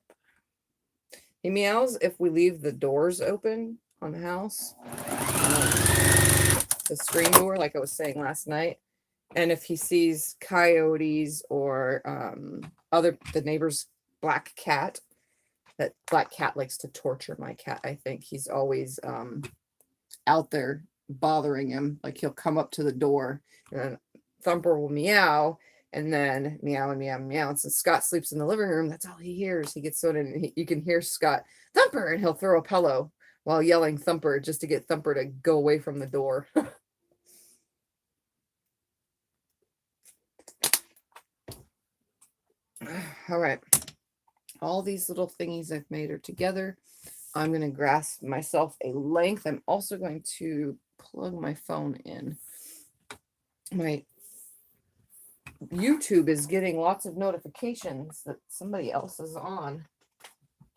He meows if we leave the doors open on the house, the screen door, like I was saying last night. And if he sees coyotes or the neighbor's black cat, that black cat likes to torture my cat. I think he's always out there bothering him. Like he'll come up to the door and Thumper will meow and then meow and meow and meow. And since Scott sleeps in the living room, that's all he hears. He gets so you can hear Scott, Thumper, and he'll throw a pillow while yelling Thumper just to get Thumper to go away from the door. All right. All these little thingies I've made are together. I'm going to grasp myself a length. I'm also going to plug my phone in. My YouTube is getting lots of notifications that somebody else is on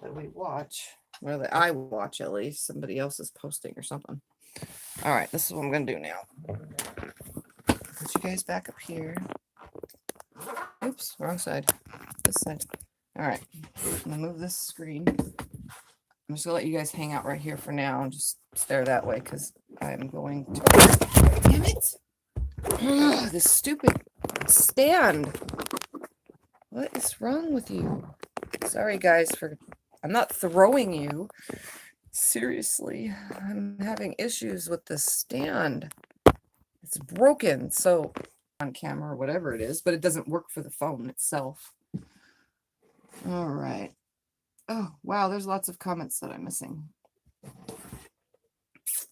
that we watch, or that I watch at least. Somebody else is posting or something. All right, this is what I'm going to do now. Put you guys back up here. Oops, wrong side. This side. All right, I'm going to move this screen. I'm just going to let you guys hang out right here for now and just stare that way because I'm going to... Damn it! Ugh, this stupid stand. What is wrong with you? Sorry, guys, I'm not throwing you. Seriously, I'm having issues with the stand. It's broken, so on camera or whatever it is, but it doesn't work for the phone itself. All right. Oh, wow, there's lots of comments that I'm missing.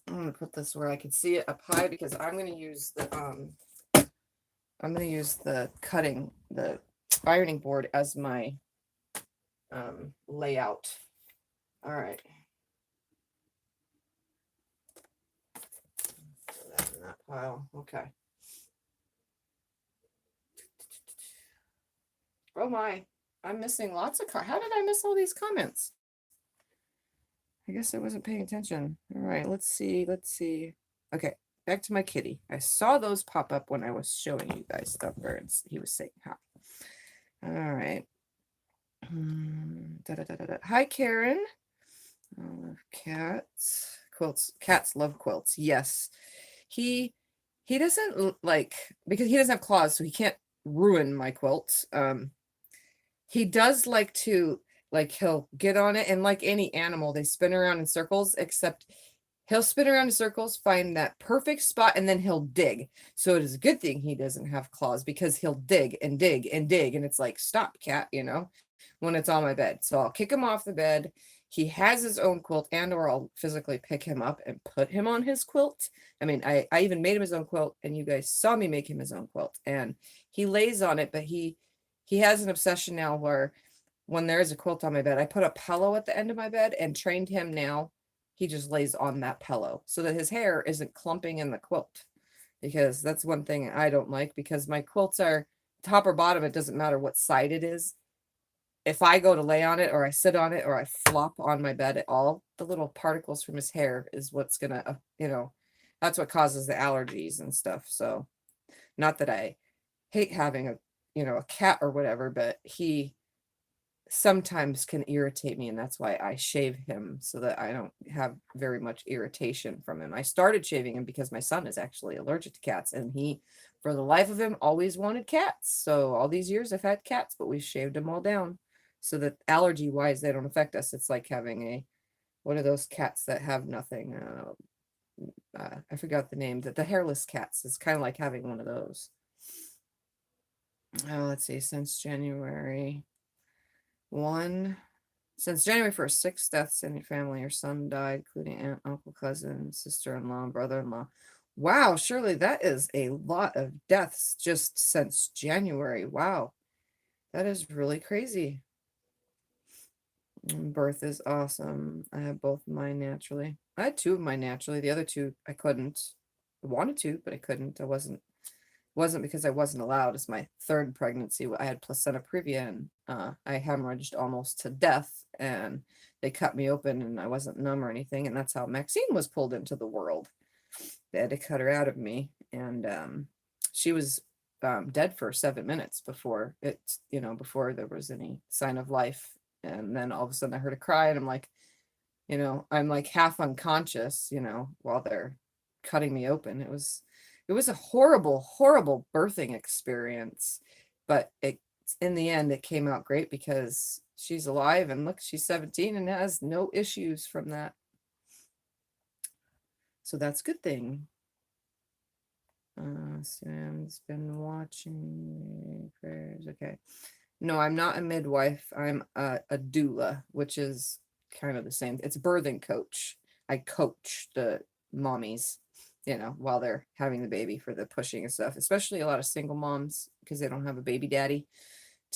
I'm going to put this where I can see it up high because I'm going to use the ironing board as my layout. All right. Throw that in that pile. Okay. Oh my, I'm missing lots of how did I miss all these comments? I guess I wasn't paying attention. All right, let's see. Okay, back to my kitty. I saw those pop up when I was showing you guys stuff, and he was saying hi. All right. Hi, Karen. I love cats. Quilts. Cats love quilts. Yes. He doesn't like, because he doesn't have claws, so he can't ruin my quilt. He does like to, like, he'll get on it, and like any animal, they spin around in circles, except he'll spin around in circles, find that perfect spot, and then he'll dig. So it is a good thing he doesn't have claws, because he'll dig and dig and dig, and it's like, stop, cat, when it's on my bed. So I'll kick him off the bed. He has his own quilt, and or I'll physically pick him up and put him on his quilt. I mean, I even made him his own quilt, and you guys saw me make him his own quilt, and he lays on it, but he has an obsession now where when there is a quilt on my bed, I put a pillow at the end of my bed, and trained him now. He just lays on that pillow so that his hair isn't clumping in the quilt, because that's one thing I don't like, because my quilts are top or bottom. It doesn't matter what side it is. If I go to lay on it, or I sit on it, or I flop on my bed at all, the little particles from his hair is what's gonna, that's what causes the allergies and stuff. So not that I hate having a cat or whatever, but he sometimes can irritate me, and that's why I shave him, so that I don't have very much irritation from him. I started shaving him because my son is actually allergic to cats, and he, for the life of him, always wanted cats. So all these years I've had cats, but we've shaved them all down so that allergy wise they don't affect us. It's like having what are those cats that have nothing? I forgot the name. The hairless cats. It's kind of like having one of those. Oh, let's see, since January 1st, 6 deaths in your family. Your son died, including aunt, uncle, cousin, sister-in-law, and brother-in-law. Wow, surely that is a lot of deaths just since January. Wow, that is really crazy. Birth is awesome. I have both of mine naturally. I had 2 of mine naturally. The other 2 I couldn't. I wanted to, but I couldn't. I wasn't because I wasn't allowed. It's my 3rd pregnancy. I had placenta previa, and I hemorrhaged almost to death, and they cut me open, and I wasn't numb or anything, and that's how Maxine was pulled into the world. They had to cut her out of me, and she was dead for 7 minutes before before there was any sign of life. And then all of a sudden I heard a cry, and I'm like, I'm like half unconscious, while they're cutting me open. It was a horrible, horrible birthing experience, but in the end it came out great, because she's alive, and look, she's 17 and has no issues from that. So that's a good thing. Sam's been watching prayers. Okay. No, I'm not a midwife. I'm a doula, which is kind of the same. It's a birthing coach. I coach the mommies, while they're having the baby, for the pushing and stuff, especially a lot of single moms, because they don't have a baby daddy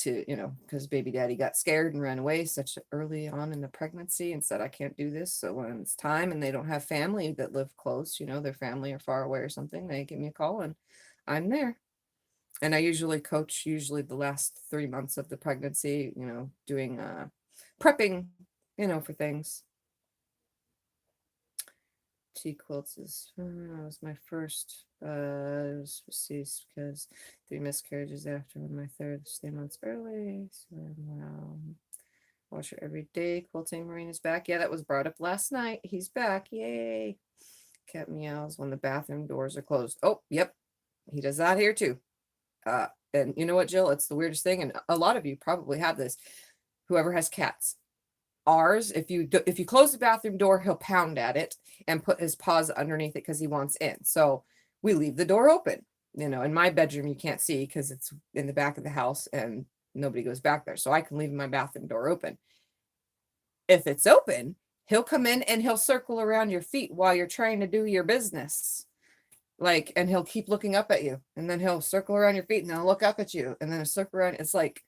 because baby daddy got scared and ran away such early on in the pregnancy and said, I can't do this. So when it's time and they don't have family that live close, their family are far away or something, they give me a call, and I'm there. And I usually coach the last 3 months of the pregnancy, doing prepping, for things. Quilts was my first. It was ceased because 3 miscarriages after my 3rd, 3 months early. So wow. Wash her every day. Quilting Marine is back. Yeah, that was brought up last night. He's back. Yay. Cat meows when the bathroom doors are closed. Oh, yep. He does that here too. And you know what, Jill? It's the weirdest thing, and a lot of you probably have this. Whoever has cats. Ours, if you close the bathroom door, he'll pound at it and put his paws underneath it because he wants in. So we leave the door open. In my bedroom, you can't see because it's in the back of the house and nobody goes back there. So I can leave my bathroom door open. If it's open, he'll come in and he'll circle around your feet while you're trying to do your business. And he'll keep looking up at you, and then he'll circle around your feet, and then he'll look up at you, and then he'll circle around. It's like,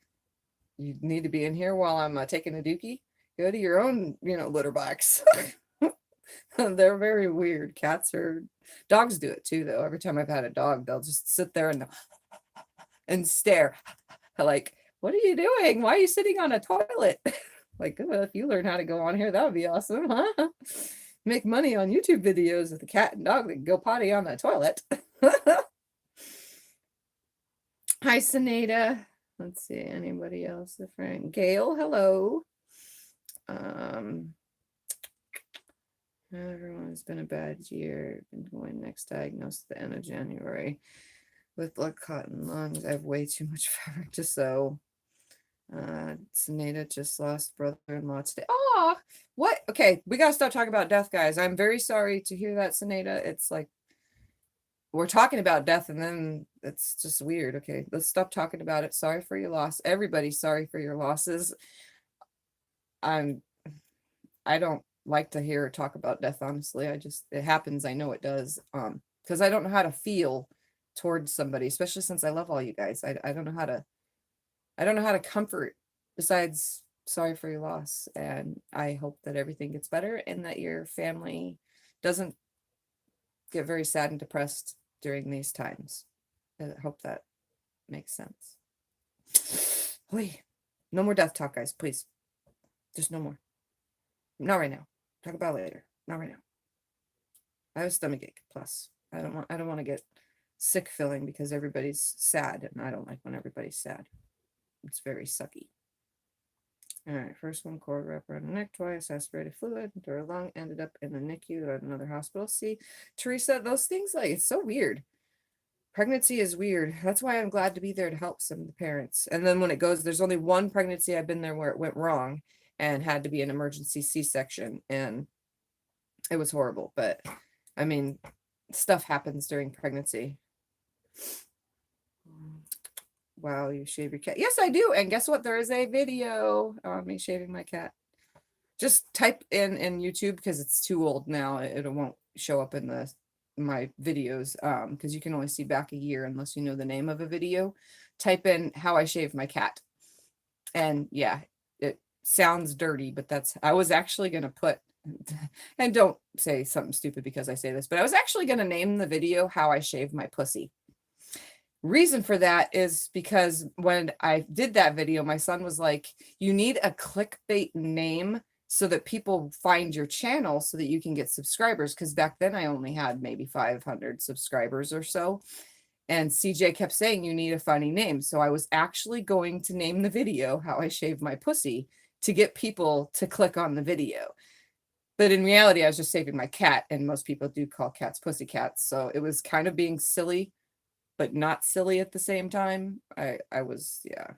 you need to be in here while I'm taking a dookie. Go to your own, litter box. They're very weird. Dogs do it too, though. Every time I've had a dog, they'll just sit there and stare. Like, what are you doing? Why are you sitting on a toilet? Like, well, if you learn how to go on here, that would be awesome, huh? Make money on YouTube videos with a cat and dog that go potty on the toilet. Hi, Senada. Let's see, anybody else? The friend Gail, hello. Everyone, it's been a bad year. Been going next diagnosed at the end of January with blood clot in lungs. I have way too much fabric to sew. Saneda just lost brother-in-law today. Oh, what? Okay, we gotta stop talking about death, guys. I'm very sorry to hear that, Saneda. It's like we're talking about death and then it's just weird. Okay, let's stop talking about it. Sorry for your loss. Everybody's sorry for your losses. I don't like to hear or talk about death, honestly. It happens. I know it does. Because I don't know how to feel towards somebody, especially since I love all you guys. I don't know how to comfort besides sorry for your loss. And I hope that everything gets better and that your family doesn't get very sad and depressed during these times. I hope that makes sense. Please, no more death talk, guys, please. Just no more. Not right now. Talk about it later. Not right now. I have a stomachache. Plus, I don't want to get sick feeling because everybody's sad, and I don't like when everybody's sad. It's very sucky. All right, first one, cord wrap around the neck twice, aspirated fluid, door lung, ended up in the NICU at another hospital. See, Teresa, those things, like, it's so weird. Pregnancy is weird. That's why I'm glad to be there to help some of the parents. And then when it goes, there's only one pregnancy I've been there where it went wrong and had to be an emergency C-section, and it was horrible. But I mean, stuff happens during pregnancy. Wow, you shave your cat. Yes, I do. And guess what? There is a video on me shaving my cat. Just type in YouTube because it's too old now. It won't show up in my videos because you can only see back a year unless you know the name of a video. Type in how I shave my cat. And yeah, it sounds dirty, but I was actually going to put, and don't say something stupid because I say this, but I was actually going to name the video how I shave my pussy. Reason for that is because when I did that video, my son was like, you need a clickbait name so that people find your channel so that you can get subscribers. Because back then I only had maybe 500 subscribers or so. And CJ kept saying, you need a funny name. So I was actually going to name the video how I shave my pussy to get people to click on the video. But in reality, I was just saving my cat. And most people do call cats pussy cats. So it was kind of being silly, but not silly at the same time. I was, yeah.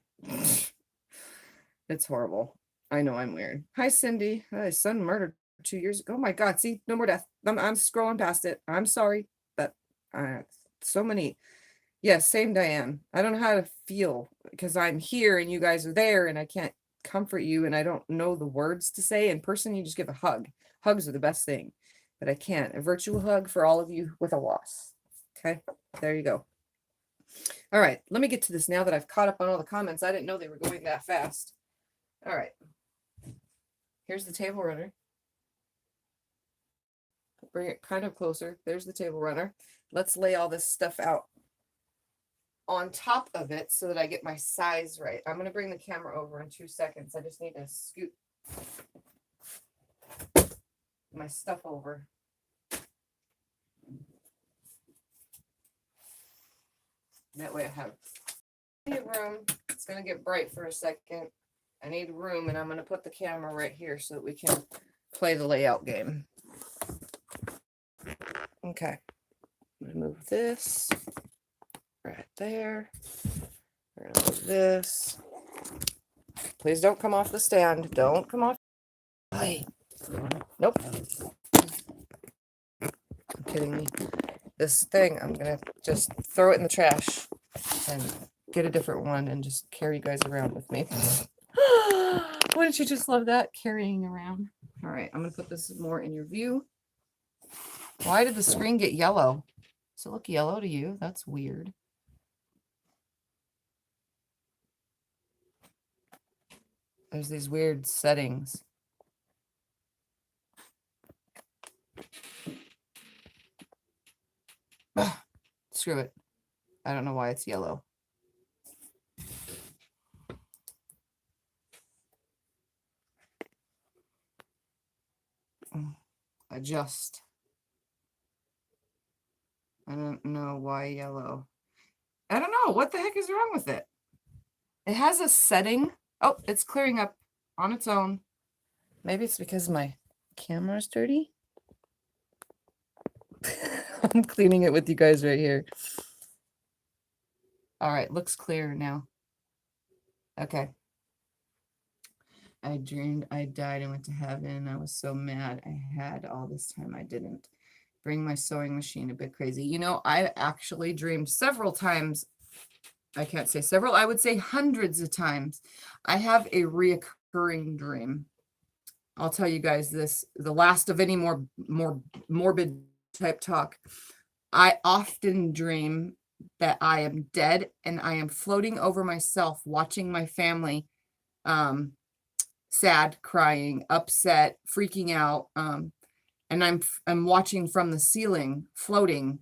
It's horrible. I know I'm weird. Hi, Cindy. My son murdered 2 years ago. Oh my God. See, no more death. I'm scrolling past it. I'm sorry, but so many. Yes, same Diane. I don't know how to feel because I'm here and you guys are there and I can't comfort you and I don't know the words to say. In person, you just give a hug. Hugs are the best thing, but I can't. A virtual hug for all of you with a loss. Okay, there you go. All right, let me get to this now that I've caught up on all the comments. I didn't know they were going that fast. All right. Here's the table runner. Bring it kind of closer. There's the table runner. Let's lay all this stuff out on top of it so that I get my size right. I'm going to bring the camera over in 2 seconds. I just need to scoot my stuff over. That way I have plenty of room. It's going to get bright for a second. I need room, and I'm going to put the camera right here so that we can play the layout game. Okay. I'm going to move this right there. We're going to move this. Please don't come off the stand. Don't come off. Hey. Nope. I'm kidding me. This thing, I'm going to just throw it in the trash and get a different one and just carry you guys around with me. Wouldn't you just love that? Carrying around. All right, I'm going to put this more in your view. Why did the screen get yellow? Does it look yellow to you? That's weird. There's these weird settings. Screw it. I don't know why it's yellow. Adjust. I don't know why yellow. I don't know. What the heck is wrong with it? It has a setting. Oh, it's clearing up on its own. Maybe it's because my camera's dirty. I'm cleaning it with you guys right here. All right, looks clear now. Okay. I dreamed I died and went to heaven. I was so mad. I had all this time I didn't bring my sewing machine. A bit crazy. You know, I actually dreamed several times. I can't say several. I would say hundreds of times. I have a reoccurring dream. I'll tell you guys this, the last of any more morbid type talk. I often dream that I am dead and I am floating over myself, watching my family sad, crying, upset, freaking out. And I'm watching from the ceiling, floating.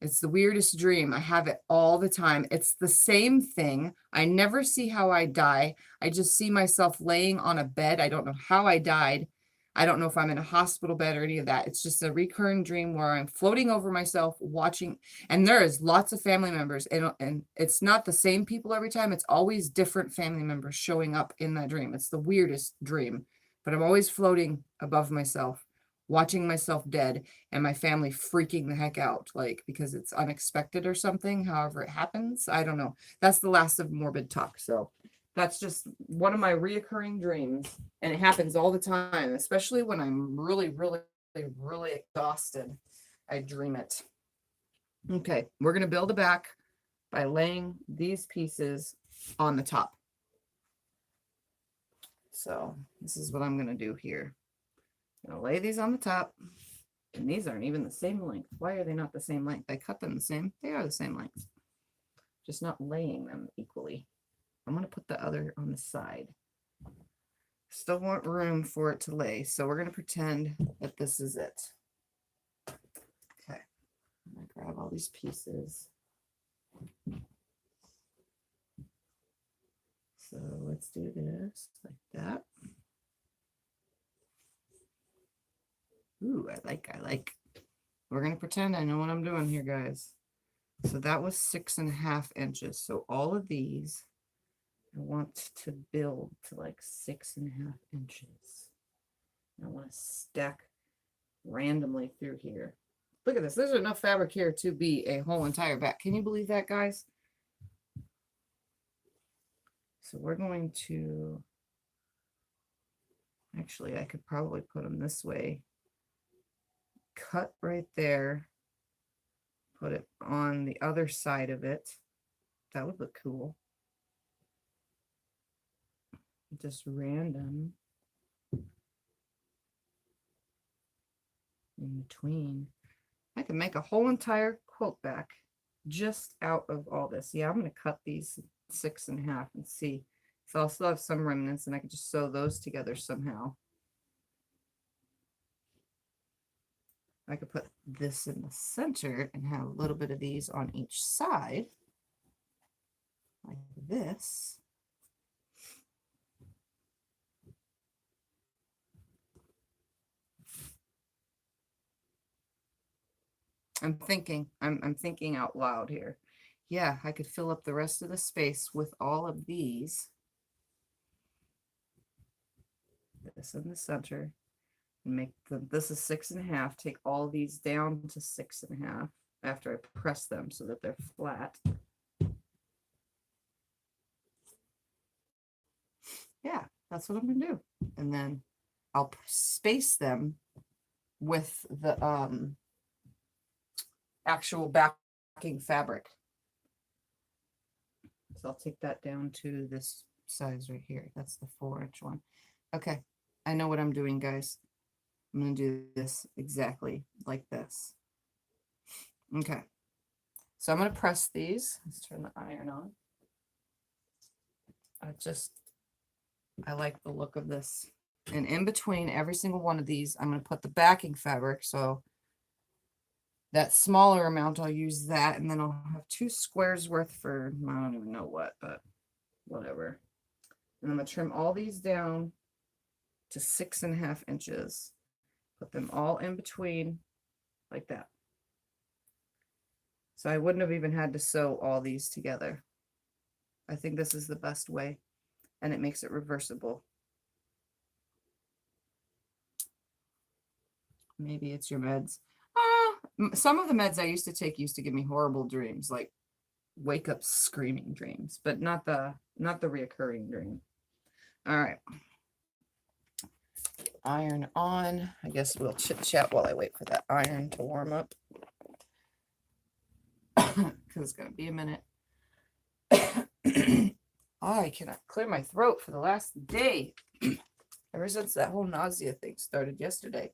It's the weirdest dream. I have it all the time. It's the same thing. I never see how I die. I just see myself laying on a bed. I don't know how I died. I don't know if I'm in a hospital bed or any of that. It's just a recurring dream where I'm floating over myself, watching, and there is lots of family members, and it's not the same people every time. It's always different family members showing up in that dream. It's the weirdest dream, but I'm always floating above myself, watching myself dead, and my family freaking the heck out, like, because it's unexpected or something, however it happens. I don't know. That's the last of morbid talk. So that's just one of my reoccurring dreams. And it happens all the time, especially when I'm really, really, really exhausted. I dream it. Okay, we're going to build a back by laying these pieces on the top. So this is what I'm going to do here. I'm going to lay these on the top. And these aren't even the same length. Why are they not the same length? I cut them the same. They are the same length. Just not laying them equally. I'm going to put the other on the side. Still want room for it to lay. So we're going to pretend that this is it. Okay. I'm going to grab all these pieces. So let's do this like that. Ooh, I like. We're going to pretend I know what I'm doing here, guys. So that was 6.5 inches. So all of these I want to build to like 6.5 inches. I want to stack randomly through here. Look at this. There's enough fabric here to be a whole entire back. Can you believe that, guys? So we're going to, actually, I could probably put them this way. Cut right there. Put it on the other side of it. That would look cool. Just random in between. I can make a whole entire quilt back just out of all this. Yeah, I'm going to cut these 6.5 and see. So I'll still have some remnants and I can just sew those together somehow. I could put this in the center and have a little bit of these on each side like this. I'm thinking out loud here. Yeah, I could fill up the rest of the space with all of these. This in the center. And make them, this is 6.5. Take all these down to 6.5 after I press them so that they're flat. Yeah, that's what I'm gonna do. And then I'll space them with the actual backing fabric. So I'll take that down to this size right here. That's the 4-inch one. Okay, I know what I'm doing, guys. I'm going to do this exactly like this. Okay, so I'm going to press these. Let's turn the iron on. I like the look of this. And in between every single one of these, I'm going to put the backing fabric. So that smaller amount, I'll use that. And then I'll have 2 squares worth for, I don't even know what, but whatever. And I'm going to trim all these down to 6.5 inches. Put them all in between like that. So I wouldn't have even had to sew all these together. I think this is the best way, and it makes it reversible. Maybe it's your meds. Some of the meds I used to take used to give me horrible dreams, like wake up screaming dreams, but not the reoccurring dream. All right. Iron on. I guess we'll chit chat while I wait for that iron to warm up. Because it's going to be a minute. I cannot clear my throat for the last day. Ever since that whole nausea thing started yesterday.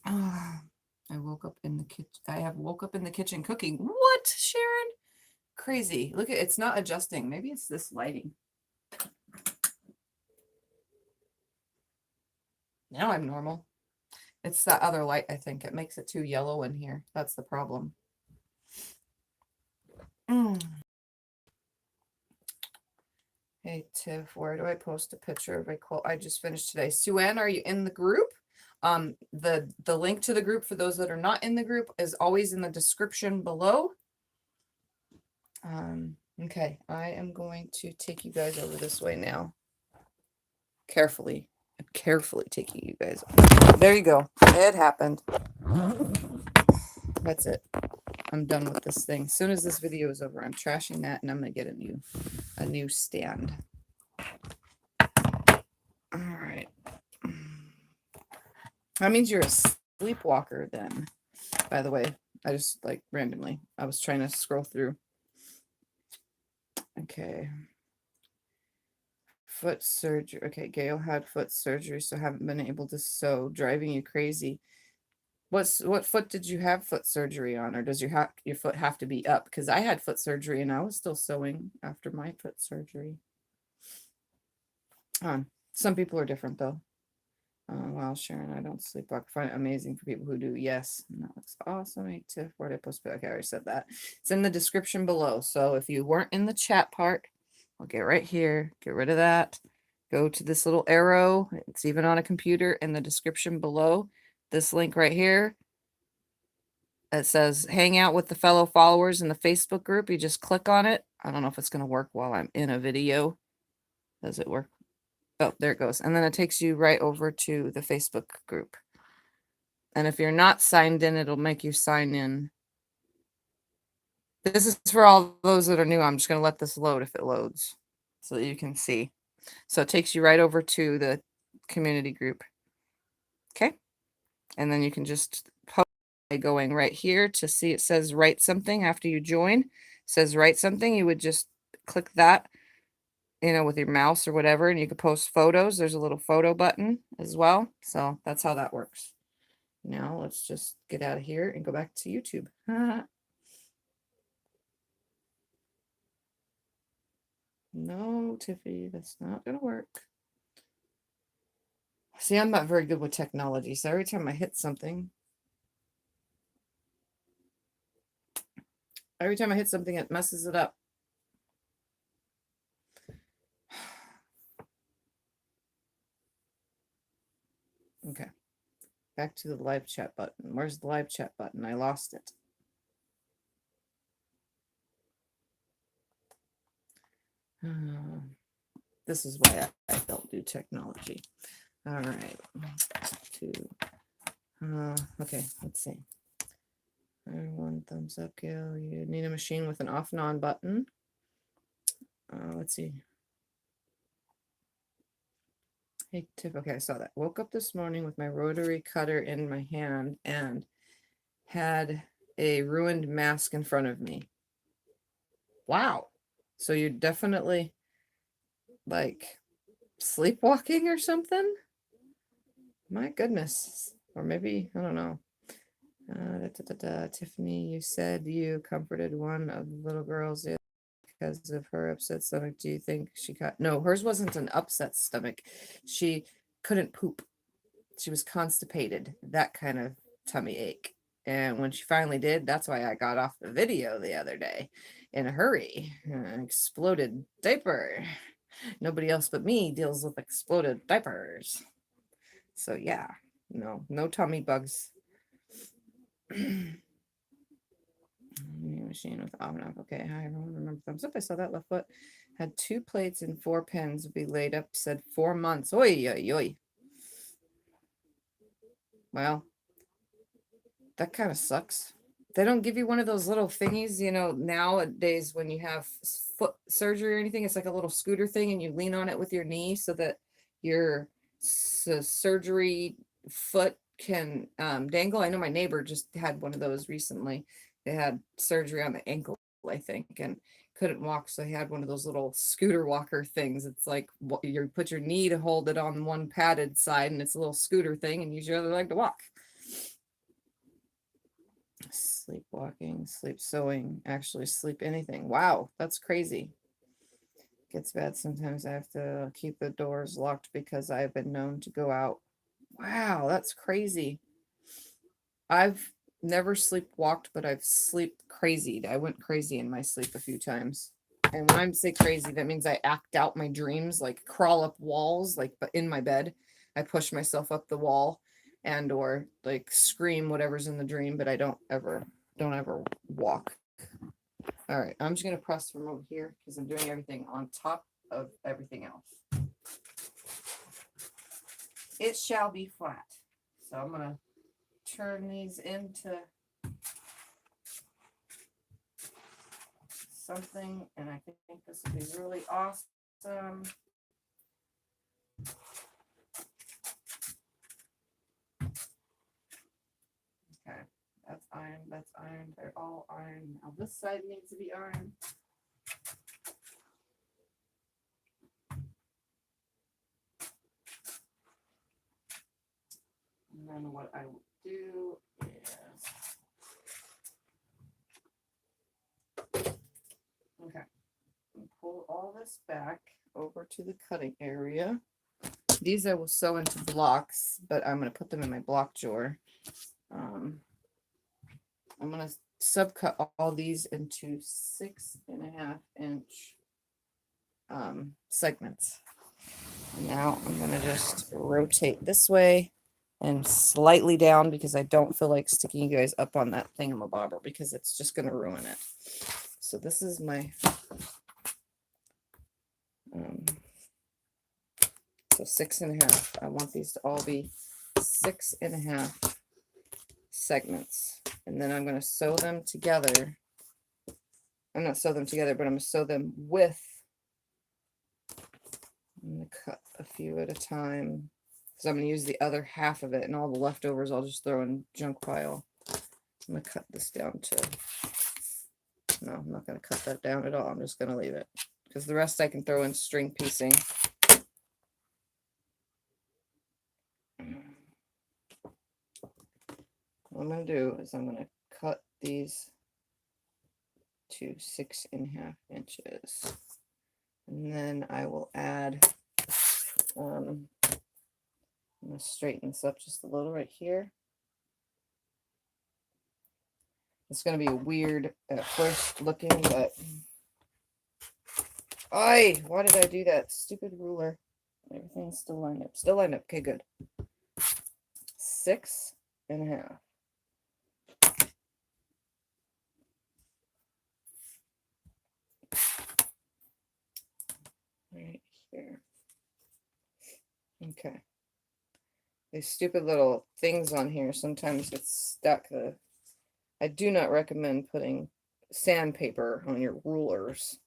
I woke up in the kitchen. I have woke up in the kitchen cooking. What, Sharon? Crazy. Look at it's not adjusting. Maybe it's this lighting. Now I'm normal. It's that other light, I think. It makes it too yellow in here. That's the problem. Hey, Tiff, where do I post a picture of a quote I just finished today? Sue-Ann, are you in the group? The link to the group for those that are not in the group is always in the description below. Okay, I am going to take you guys over this way now. Carefully. I'm carefully taking you guys over. There you go. It happened. That's it. I'm done with this thing. As soon as this video is over, I'm trashing that and I'm gonna get a new stand. All right. That means you're a sleepwalker then. By the way, I just like randomly. I was trying to scroll through. Okay. Foot surgery. Okay, Gail had foot surgery, so haven't been able to sew. Driving you crazy. What foot did you have foot surgery on, or does your foot have to be up? Because I had foot surgery and I was still sewing after my foot surgery. Some people are different though. Wow, Sharon, I don't sleepwalk. I find it amazing for people who do. Yes, and that looks awesome. Hey, Tiff, where did I post it? Okay, I already said that. It's in the description below. So if you weren't in the chat part, I'll get right here. Get rid of that. Go to this little arrow. It's even on a computer in the description below. This link right here. It says hang out with the fellow followers in the Facebook group. You just click on it. I don't know if it's going to work while I'm in a video. Does it work? Oh, there it goes. And then it takes you right over to the Facebook group. And if you're not signed in, it'll make you sign in. This is for all those that are new. I'm just going to let this load if it loads so that you can see. So it takes you right over to the community group. Okay. And then you can just post by going right here to see it says write something after you join. It says write something. You would just click that, you know, with your mouse or whatever, and you can post photos. There's a little photo button as well. So that's how that works. Now let's just get out of here and go back to YouTube. No, Tiffy, that's not gonna work. See, I'm not very good with technology, so every time I hit something, it messes it up. Okay, back to the live chat button. Where's the live chat button? I lost it. This is why I don't do technology. All right. Okay, let's see. One thumbs up, Gail. You need a machine with an off and on button. Let's see. Hey, Tiff. Okay, I saw that. Woke up this morning with my rotary cutter in my hand and had a ruined mask in front of me. Wow. So you're definitely like sleepwalking or something? My goodness. Or maybe, I don't know. Tiffany, you said you comforted one of the little girls because of her upset stomach. Do you think she got... No, hers wasn't an upset stomach. She couldn't poop. She was constipated. That kind of tummy ache. And when she finally did, that's why I got off the video the other day in a hurry. Exploded diaper. Nobody else but me deals with exploded diapers. So yeah, no tummy bugs. Machine with on and off. Okay, hi everyone. Remember thumbs up. I saw that left foot Had 2 plates and 4 pens would be laid up, said 4 months. Oi, oi, oi. Well, that kind of sucks. They don't give you one of those little thingies, you know, nowadays when you have foot surgery or anything, it's like a little scooter thing and you lean on it with your knee so that your surgery foot can dangle. I know my neighbor just had one of those recently. They had surgery on the ankle, I think, and couldn't walk, so he had one of those little scooter walker things. It's like you put your knee to hold it on one padded side, and it's a little scooter thing, and use your other leg to walk. Sleepwalking, sleep sewing, actually sleep anything. Wow, that's crazy. Gets bad sometimes. I have to keep the doors locked because I've been known to go out. Wow, that's crazy. I've never sleepwalked, but I've sleep crazied. I went crazy in my sleep a few times. And when I say crazy, that means I act out my dreams, like crawl up walls, like but in my bed. I push myself up the wall and or like scream whatever's in the dream, but I don't ever walk. All right, I'm just gonna press from over here because I'm doing everything on top of everything else. It shall be flat. So I'm gonna turn these into something, and I think this will be really awesome. Okay, that's iron, that's iron, they're all iron. Now this side needs to be iron. And then what I will do is, okay, pull all this back over to the cutting area. These I will sew into blocks, but I'm going to put them in my block drawer. I'm going to subcut all these into 6.5 inch segments. Now I'm going to just rotate this way and slightly down because I don't feel like sticking you guys up on that thingamabobber because it's just going to ruin it. So this is my so 6.5. I want these to all be 6.5 segments, and then I'm going to sew them together. I'm not sew them together, but I'm going to sew them with. I'm going to cut a few at a time because I'm going to use the other half of it, and all the leftovers I'll just throw in junk pile. I'm going to cut this down to. No, I'm not going to cut that down at all. I'm just going to leave it because the rest I can throw in string piecing. What I'm going to do is I'm going to cut these to 6.5 inches. And then I will add, I'm going to straighten this up just a little right here. It's going to be weird at first looking, but why did I do that? Stupid ruler. Everything's still lined up. Still lined up. Okay, good. 6.5. Right here. Okay. These stupid little things on here sometimes get stuck. I do not recommend putting sandpaper on your rulers.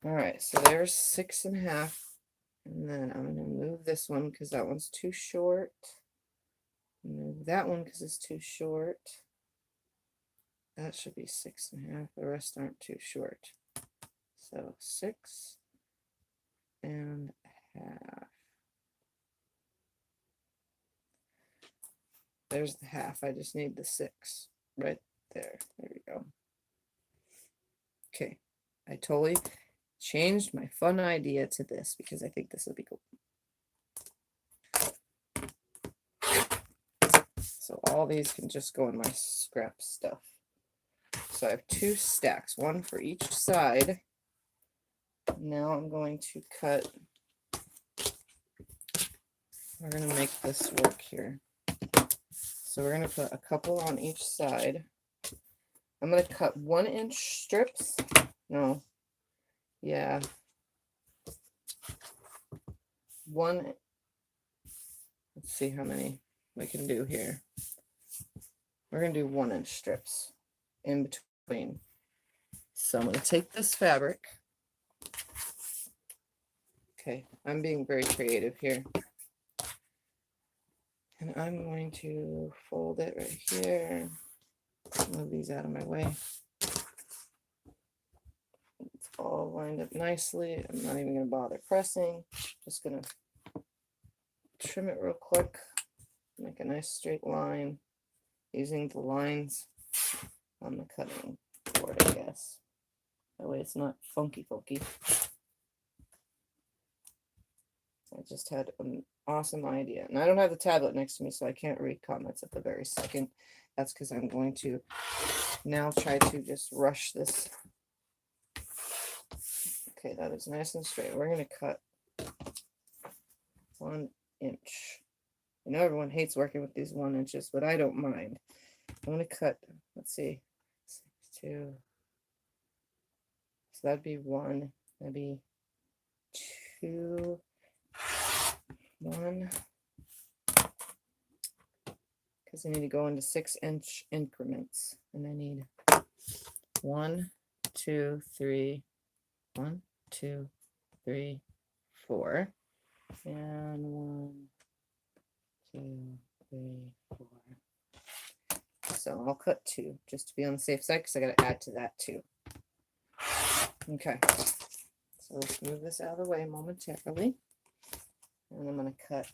All right, so there's 6.5. And then I'm going to move this one because that one's too short. Move that one because it's too short. That should be 6.5. The rest aren't too short. So 6.5. There's the half. I just need the 6 right there. There we go. Okay. I totally changed my fun idea to this because I think this would be cool. So all these can just go in my scrap stuff. So I have 2 stacks, one for each side. Now I'm going to cut. We're going to make this work here. So we're going to put a couple on each side. I'm going to cut 1-inch strips. No. Yeah. one. Let's see how many we can do here. We're going to do 1-inch strips in between. So I'm going to take this fabric. Okay, I'm being very creative here. And I'm going to fold it right here. Move these out of my way. It's all lined up nicely. I'm not even going to bother pressing. Just going to trim it real quick. Make a nice straight line using the lines on the cutting board, I guess. That way it's not funky. I just had an awesome idea. And I don't have the tablet next to me, so I can't read comments at the very second. That's because I'm going to now try to just rush this. Okay, that is nice and straight. We're going to cut 1 inch. I know everyone hates working with these 1 inches, but I don't mind. I'm going to cut, let's see, 2. So that'd be 1, that'd be 2, 1. Because I need to go into 6-inch increments. And I need 1, 2, 3, 1, 2, 3, 4. And 1, 2, 3, 4. So I'll cut 2 just to be on the safe side because I got to add to that too. Okay. So let's move this out of the way momentarily. And I'm going to cut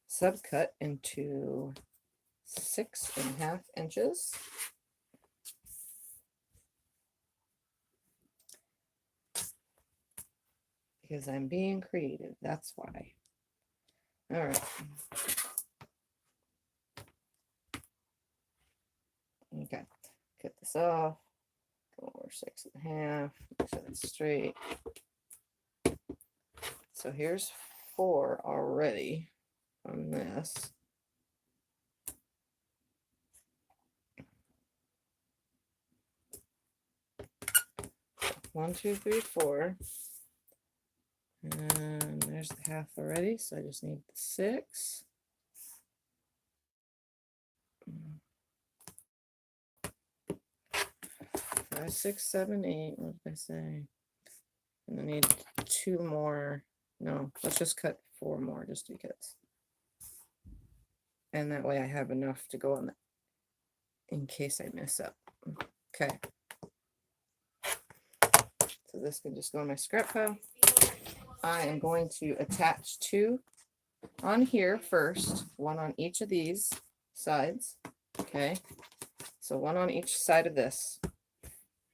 subcut into 6.5 inches. Because I'm being creative, that's why. All right. Okay, cut this off. Go over 6.5. Make sure that's straight. So here's 4 already on this. One, 2, 3, 4. And there's the half already, so I just need the 6. 5, 6, 7, 8. What did I say? And I need 2 more. No, let's just cut 4 more just because. And that way I have enough to go on in case I mess up. Okay. So this can just go in my scrap pile. I am going to attach 2 on here first, 1 on each of these sides. Okay. So 1 on each side of this.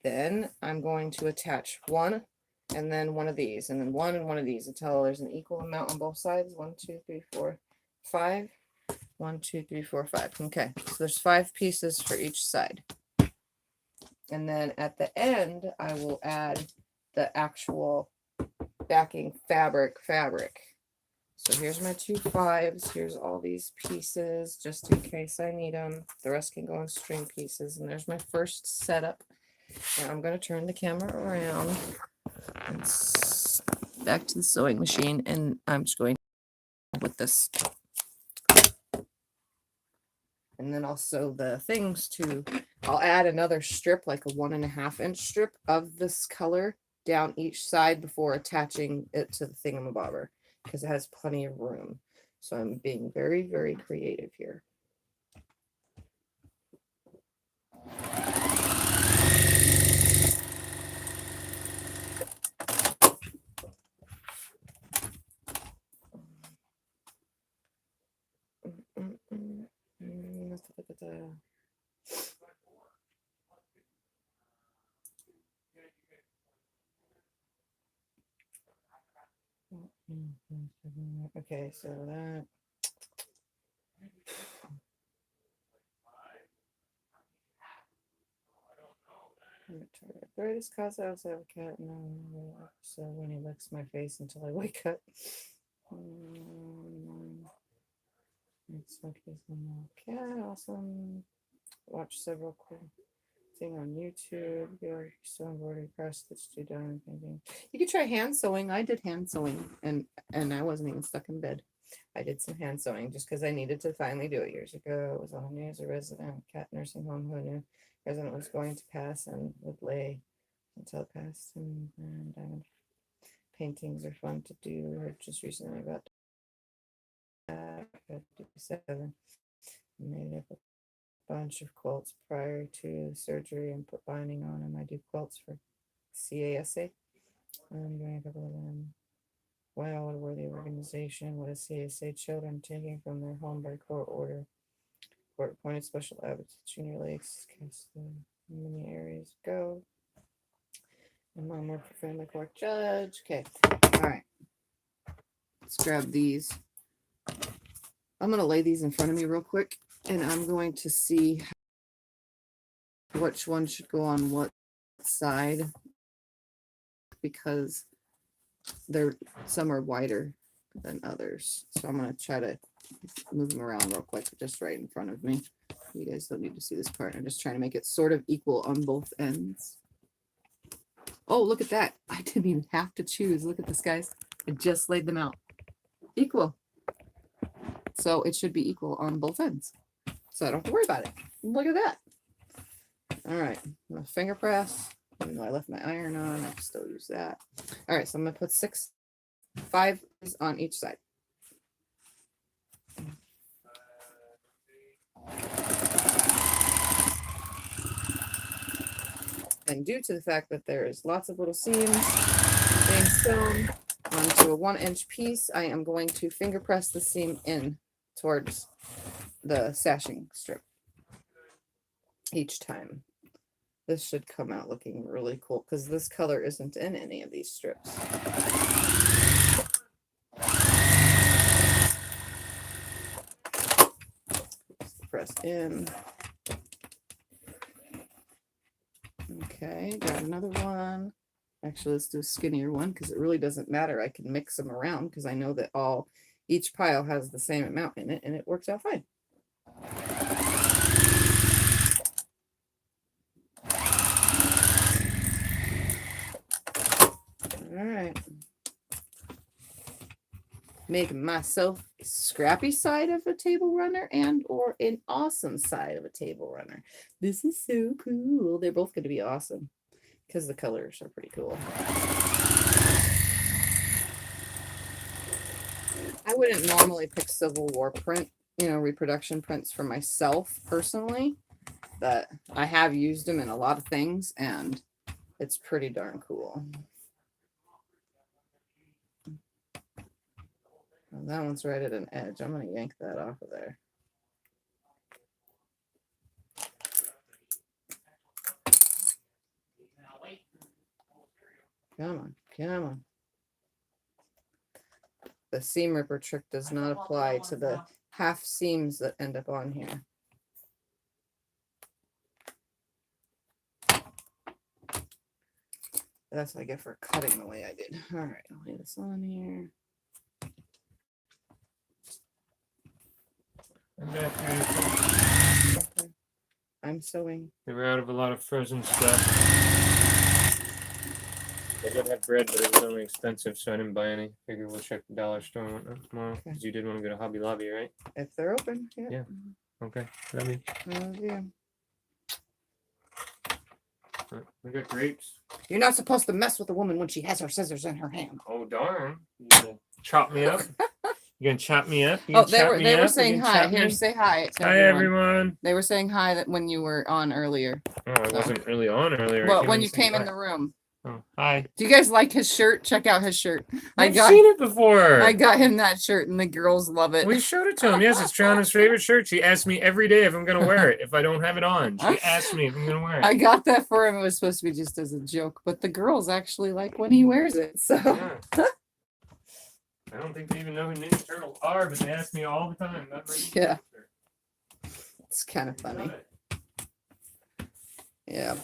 Then I'm going to attach 1 and then 1 of these, and then 1 and 1 of these until there's an equal amount on both sides. 1, 2, 3, 4, 5. 1, 2, 3, 4, 5. Okay, so there's 5 pieces for each side. And then at the end, I will add the actual backing fabric. So here's my 2 5s. Here's all these pieces just in case I need them. The rest can go in string pieces. And there's my first setup. Now I'm going to turn the camera around and back to the sewing machine, and I'm just going with this. And then I'll sew the things to, I'll add another strip, like a 1.5 inch strip of this color down each side before attaching it to the thingamabobber, because it has plenty of room. So I'm being very, very creative here. Let's look at the okay, so that greatest cause I also have a cat. No, so when he licks my face until I wake up. It's like he's a cat. Awesome. Watch several cool Thing on YouTube. You're so embroidery, cross stitch, do done painting. You could try hand sewing. I did hand sewing, and I wasn't even stuck in bed. I did some hand sewing just because I needed to finally do it years ago. I was on a as a resident cat nursing home who knew resident was going to pass and would lay until it passed. And diamond paintings are fun to do. I just recently about 57 made up a bunch of quilts prior to surgery and put binding on them. I do quilts for CASA. I'm doing a couple of them. Wow, what a worthy organization. What is CASA? Children taking from their home by court order. Court appointed special advocates, Junior Lakes, cast the many areas go. And mom worked for family court judge. Okay. All right. Let's grab these. I'm going to lay these in front of me real quick, and I'm going to see which one should go on what side, because some are wider than others. So I'm going to try to move them around real quick, just right in front of me. You guys don't need to see this part. I'm just trying to make it sort of equal on both ends. Oh, look at that. I didn't even have to choose. Look at this, guys. I just laid them out. Equal. So it should be equal on both ends. So I don't have to worry about it. Look at that. All right. I'm going to finger press. Even though I left my iron on, I can still use that. All right. So I'm going to put 5 on each side. And due to the fact that there is lots of little seams being sewn onto a 1-inch piece, I am going to finger press the seam in towards the sashing strip each time. This should come out looking really cool because this color isn't in any of these strips. Press in. Okay, got another one. Actually, let's do a skinnier one because it really doesn't matter. I can mix them around because I know that each pile has the same amount in it, and it works out fine. All right. Make myself a scrappy side of a table runner and or an awesome side of a table runner. This is so cool. They're both going to be awesome because the colors are pretty cool. I wouldn't normally pick Civil War print, reproduction prints for myself personally, but I have used them in a lot of things and it's pretty darn cool. Well, that one's right at an edge. I'm going to yank that off of there. Come on, come on. The seam ripper trick does not apply to the half seams that end up on here. That's what I get for cutting the way I did. All right, I'll lay this on here. Okay. I'm sewing. They were out of a lot of frozen stuff. They did have bread, but it was only expensive, so I didn't buy any. Figure we'll check the dollar store and whatnot tomorrow. Because you did want to go to Hobby Lobby, right? If they're open, yeah. Yeah. Okay. Love you. Love you. We got grapes. You're not supposed to mess with a woman when she has her scissors in her hand. Oh darn! You gonna chop me up? You gonna chop me up? Oh, they were saying hi. Here, say hi. Hi everyone. They were saying hi that when you were on earlier. Oh, I wasn't really on earlier. Well, when you came in the room. Oh, hi. Do you guys like his shirt? Check out his shirt. I've seen it before. I got him that shirt and the girls love it. We showed it to him. Yes, it's Trina's favorite shirt. She asks me every day if I'm going to wear it. If I don't have it on, she asks me if I'm going to wear it. I got that for him. It was supposed to be just as a joke, but the girls actually like when he wears it. So yeah. I don't think they even know who Ninja Turtles are, but they ask me all the time. Yeah. It's kind of funny. Yeah.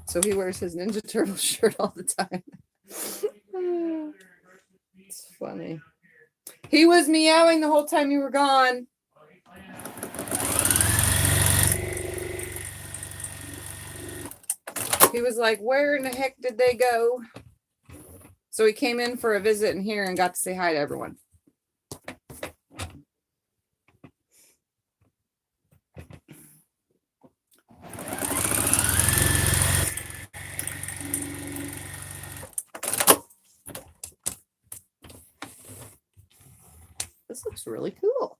So he wears his Ninja Turtle shirt all the time. It's funny. He was meowing the whole time you were gone. He was like, where in the heck did they go? So he came in for a visit in here and got to say hi to everyone. This looks really cool.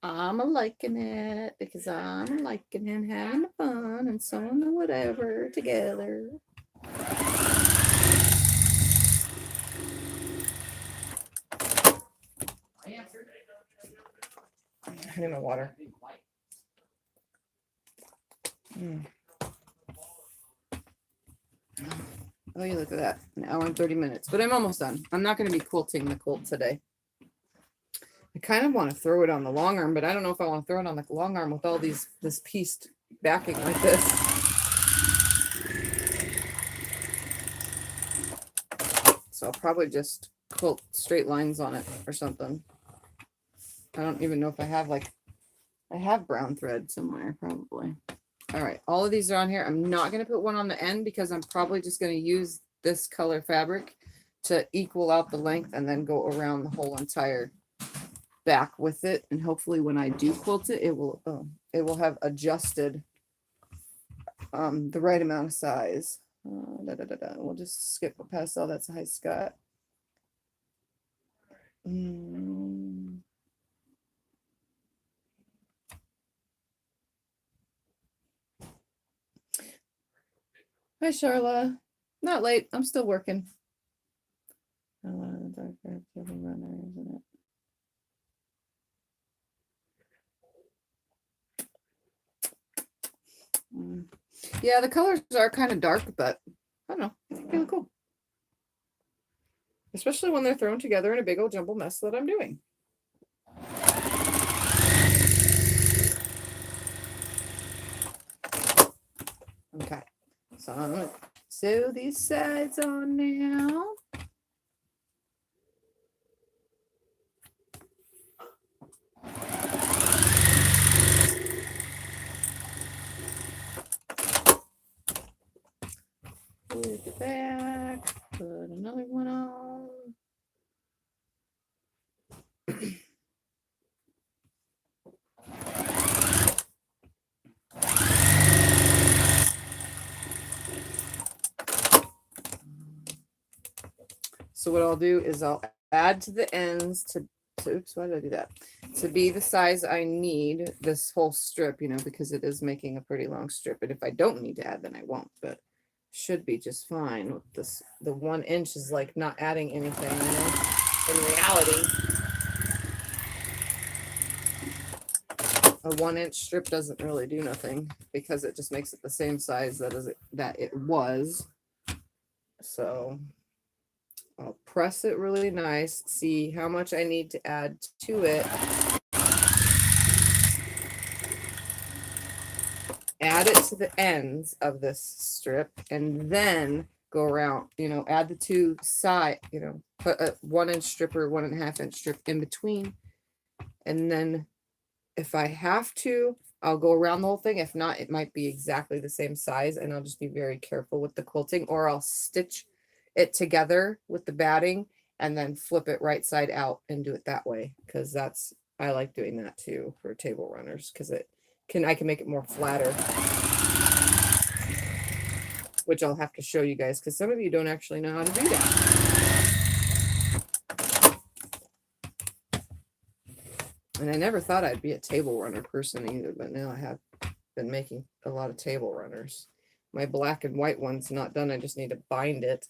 I'm liking it because I'm liking and having fun and sewing or whatever together. I need my water. Oh, you look at that. An hour and 30 minutes. But I'm almost done. I'm not going to be quilting the quilt today. I kind of want to throw it on the long arm, but I don't know if I want to throw it on the long arm with all this pieced backing like this. So I'll probably just quilt straight lines on it or something. I don't even know if I have I have brown thread somewhere probably. All right, all of these are on here. I'm not going to put one on the end because I'm probably just going to use this color fabric to equal out the length and then go around the whole entire back with it. And hopefully when I do quilt it, it will have adjusted the right amount of size. We'll just skip past all that's high Scott. Hi, Charla. Not late. I'm still working. Yeah, the colors are kind of dark, but I don't know. They look cool. Especially when they're thrown together in a big old jumble mess that I'm doing. Okay, so I'm going to sew these sides on now. Put it back, put another one on. So what I'll do is I'll add to the ends to oops, why did I do that? To be the size I need this whole strip, you know, because it is making a pretty long strip. And if I don't need to add, then I won't, but should be just fine with this. The 1 inch is like not adding anything, you know, in reality. A 1 inch strip doesn't really do nothing because it just makes it the same size that it was. So I'll press it really nice, see how much I need to add to it. Add it to the ends of this strip and then go around, you know, add the two side, you know, put a 1 inch strip or 1.5 inch strip in between. And then if I have to, I'll go around the whole thing. If not, it might be exactly the same size and I'll just be very careful with the quilting, or I'll stitch it together with the batting and then flip it right side out and do it that way. Cause I like doing that too for table runners. Cause I can make it more flatter, which I'll have to show you guys. Cause some of you don't actually know how to do that. And I never thought I'd be a table runner person either, but now I have been making a lot of table runners. My black and white one's not done. I just need to bind it.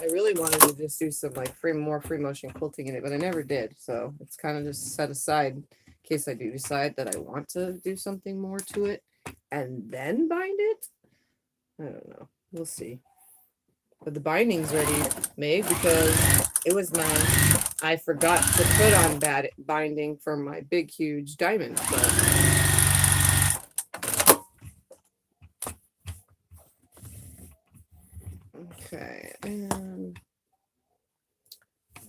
I really wanted to just do some like more free motion quilting in it, but I never did. So it's kind of just set aside in case I do decide that I want to do something more to it and then bind it. I don't know. We'll see. But the binding's ready made because it was I forgot to put on binding for my big, huge diamond quilt. Okay, and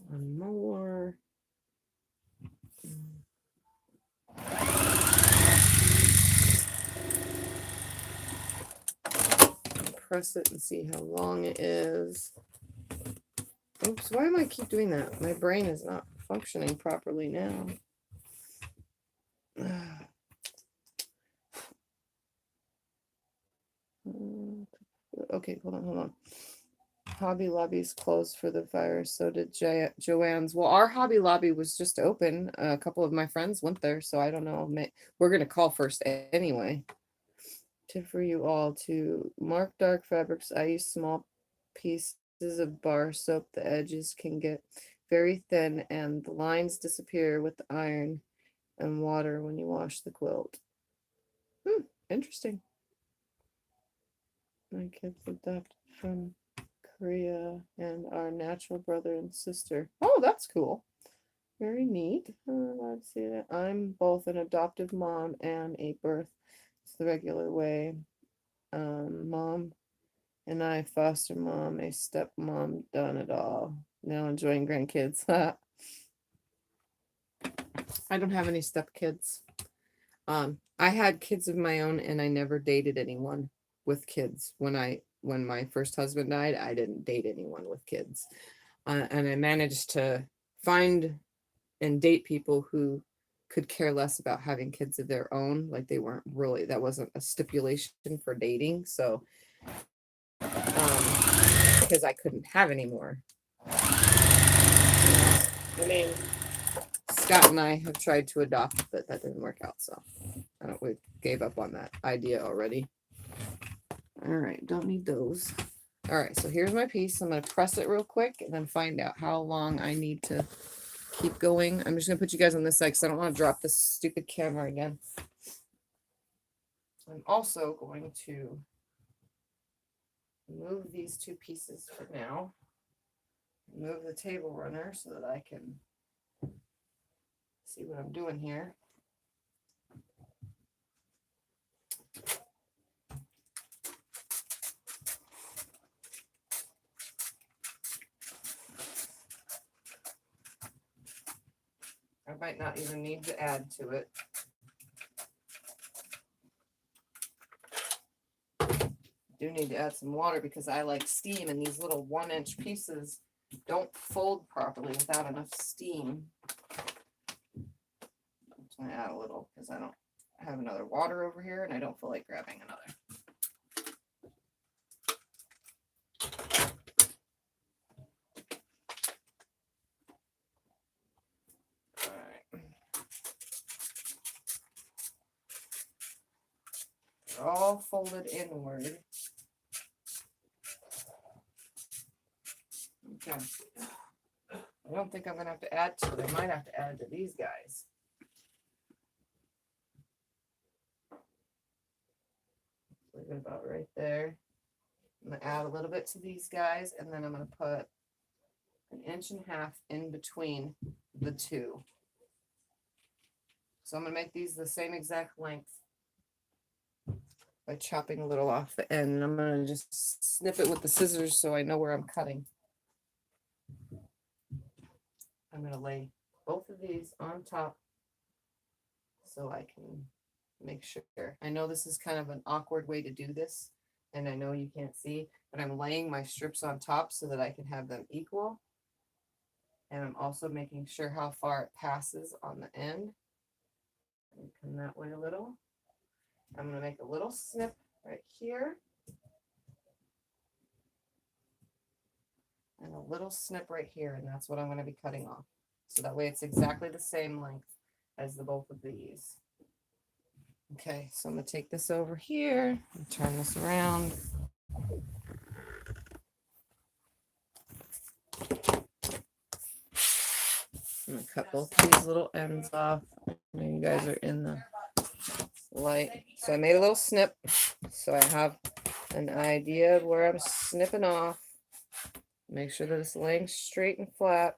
one more. press it and see how long it is. Oops, why am I keep doing that? My brain is not functioning properly now. Okay, hold on. Hobby Lobby's closed for the virus. So did Joanne's. Well, our Hobby Lobby was just open. A couple of my friends went there, so I don't know. We're gonna call first anyway. Tip for you all: to mark dark fabrics, I use small pieces of bar soap. The edges can get very thin, and the lines disappear with the iron and water when you wash the quilt. Interesting. My kids adopted from Korea and our natural brother and sister. Oh, that's cool. Very neat. Let's see that. I'm both an adoptive mom and a birth. It's the regular way. Mom and I, foster mom, a stepmom, done it all. Now enjoying grandkids. I don't have any stepkids. I had kids of my own, and I never dated anyone with kids. When my first husband died, I didn't date anyone with kids, and I managed to find and date people who could care less about having kids of their own. Like they weren't really, that wasn't a stipulation for dating. So, because I couldn't have any more. I mean, Scott and I have tried to adopt, but that didn't work out. So we gave up on that idea already. All right, don't need those. All right, so here's my piece. I'm going to press it real quick and then find out how long I need to keep going. I'm just going to put you guys on this side because I don't want to drop this stupid camera again. I'm also going to move these two pieces for now. Move the table runner so that I can see what I'm doing here. I might not even need to add to it. I do need to add some water because I like steam, and these little 1-inch pieces don't fold properly without enough steam. I'm just going to add a little because I don't have another water over here and I don't feel like grabbing another. All folded inward. Okay. I don't think I'm gonna have to add to it. I might have to add to these guys. Leave it about right there. I'm gonna add a little bit to these guys, and then I'm gonna put 1.5 inches in between the two. So I'm gonna make these the same exact length by chopping a little off the end, and I'm going to just snip it with the scissors so I know where I'm cutting. I'm going to lay both of these on top so I can make sure. I know this is kind of an awkward way to do this, and I know you can't see, but I'm laying my strips on top so that I can have them equal. And I'm also making sure how far it passes on the end. Come that way a little. I'm going to make a little snip right here. And a little snip right here, and that's what I'm going to be cutting off. So that way it's exactly the same length as the both of these. Okay, so I'm going to take this over here and turn this around. I'm going to cut both these little ends off. You guys are in the light. So I made a little snip so I have an idea of where I'm snipping off. Make sure that it's laying straight and flat.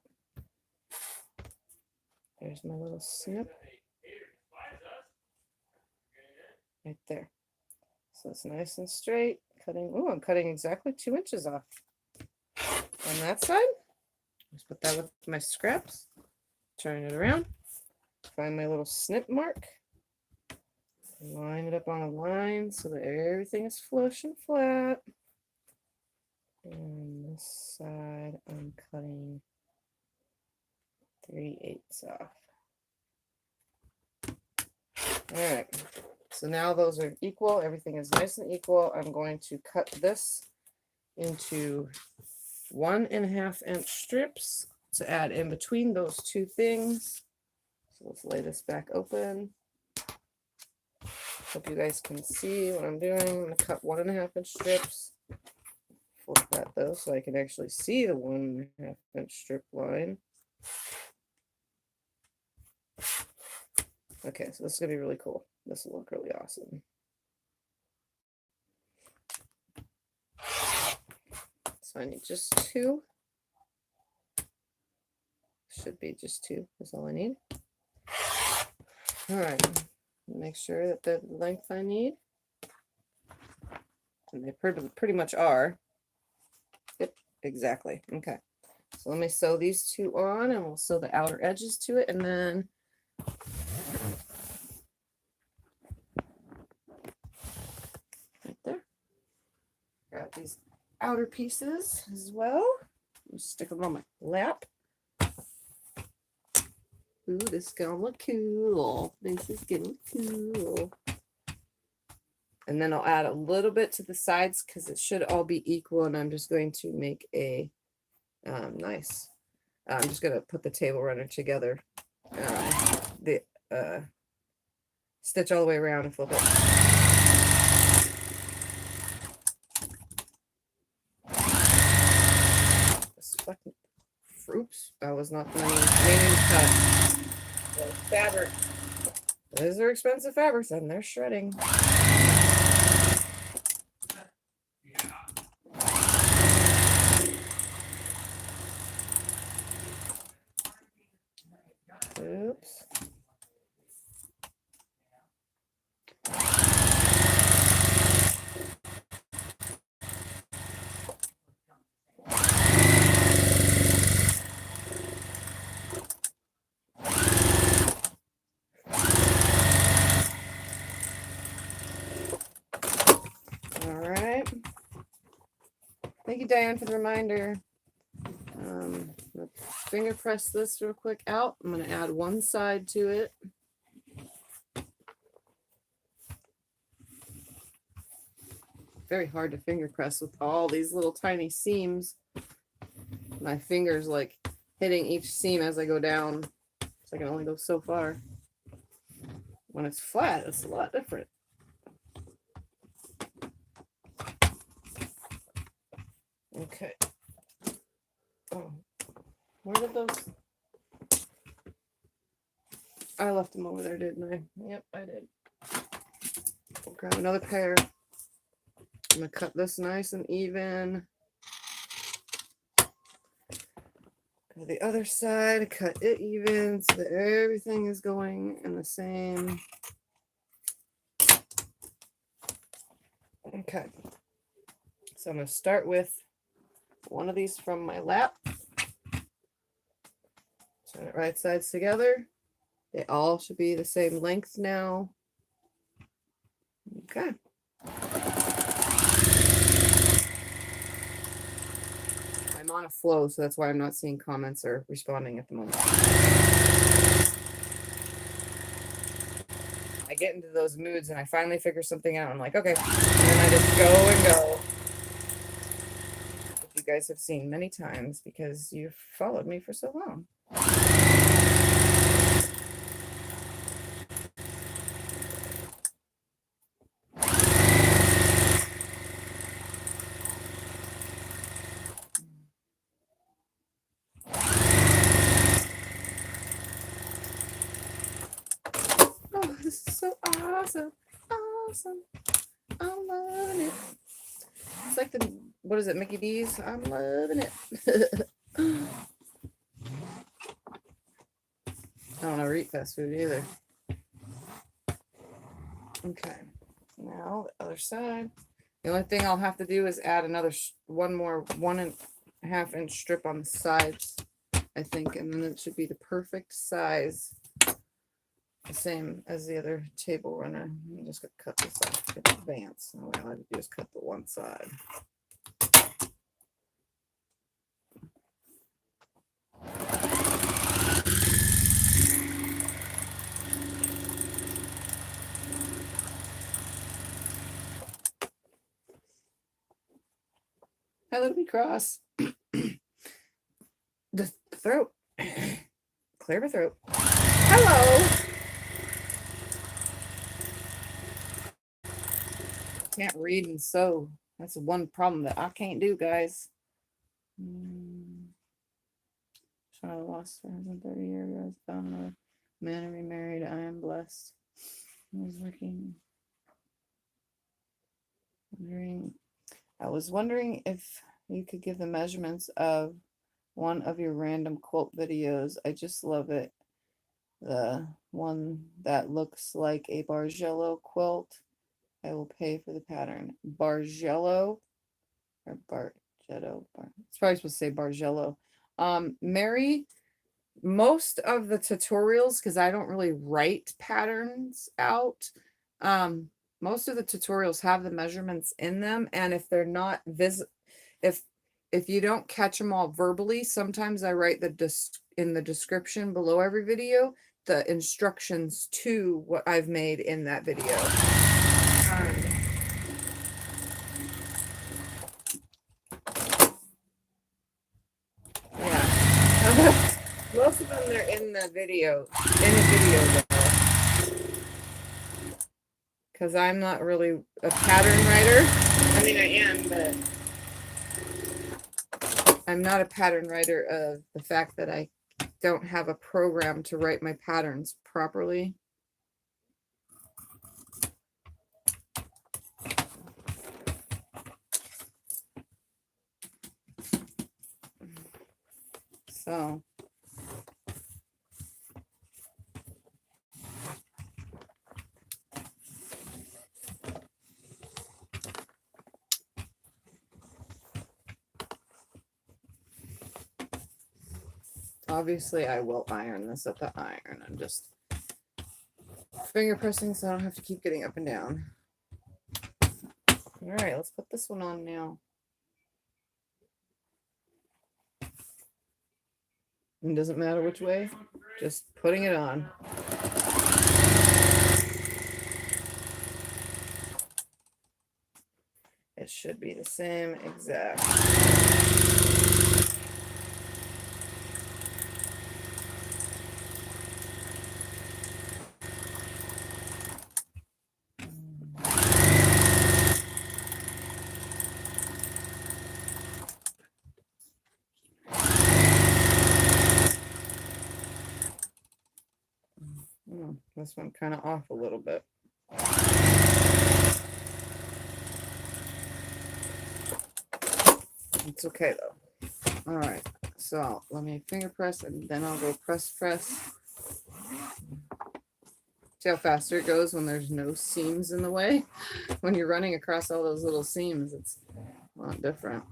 There's my little snip right there. So it's nice and straight. I'm cutting exactly 2 inches off on that side. Just put that with my scraps. Turn it around. Find my little snip mark. Line it up on a line so that everything is flush and flat. And this side, I'm cutting 3/8 off. All right, so now those are equal. Everything is nice and equal. I'm going to cut this into 1.5 inch strips to add in between those two things. So let's lay this back open. Hope you guys can see what I'm doing. I'm going to cut 1.5 inch strips. Flip that though so I can actually see the 1.5 inch strip line. Okay, so this is going to be really cool. This will look really awesome. So I need just 2. Should be just 2. That's all I need. All right. Make sure that the length I need. And they pretty much are. Yep, exactly. Okay. So let me sew these 2 on, and we'll sew the outer edges to it, and then right there. Grab these outer pieces as well. Stick them on my lap. Ooh, this is gonna look cool. This is getting cool. And then I'll add a little bit to the sides because it should all be equal. And I'm just going to make a nice. I'm just gonna put the table runner together. The stitch all the way around and flip it. This fucking oops, that was not the main cut. The fabric. Those are expensive fabrics and they're shredding. Oops. All right. Thank you, Diane, for the reminder. Let's finger press this real quick out. I'm going to add one side to it. Very hard to finger press with all these little tiny seams. My fingers like hitting each seam as I go down. So I can only go so far. When it's flat, it's a lot different. Okay. Oh, where did those? I left them over there, didn't I? Yep, I did. We'll grab another pair. I'm gonna cut this nice and even. Go to the other side, cut it even so that everything is going in the same. Okay. So I'm gonna start with one of these from my lap. Turn it right sides together. They all should be the same length now. Okay. I'm on a flow, so that's why I'm not seeing comments or responding at the moment. I get into those moods and I finally figure something out. I'm like, okay. And then I just go and go. Which you guys have seen many times because you've followed me for so long. Oh, this is so awesome. Awesome. I'm loving it. It's like the, what is it, Mickey D's? I'm loving it. I don't ever eat fast food either. Okay, now the other side. The only thing I'll have to do is add another one more 1.5 inch strip on the sides, I think, and then it should be the perfect size. The same as the other table runner. I'm just gonna cut this off in advance. All I have to do is cut the one side. Hi, Libby Cross. The throat. Clear the throat. Hello. Can't read and sew. That's one problem that I can't do, guys. I lost her husband 30 years ago. Found another man and remarried. I am blessed. I was working. I was wondering if you could give the measurements of one of your random quilt videos. I just love it. The one that looks like a Bargello quilt. I will pay for the pattern. Bargello or Bargetto. It's probably supposed to say Bargello. Mary, most of the tutorials, because I don't really write patterns out, most of the tutorials have the measurements in them, and if they're not if you don't catch them all verbally, sometimes I write in the description below every video the instructions to what I've made in that video. Yeah. Most of them they're in the video, because I'm not really a pattern writer. I mean, I am, but I'm not a pattern writer of the fact that I don't have a program to write my patterns properly. So obviously I will iron this at the iron. I'm just finger pressing so I don't have to keep getting up and down. All right, let's put this one on now. It doesn't matter which way, just putting it on. It should be the same exact. This one kind of off a little bit. It's okay though. All right, so let me finger press and then I'll go press. See how faster it goes when there's no seams in the way? When you're running across all those little seams, it's a lot different.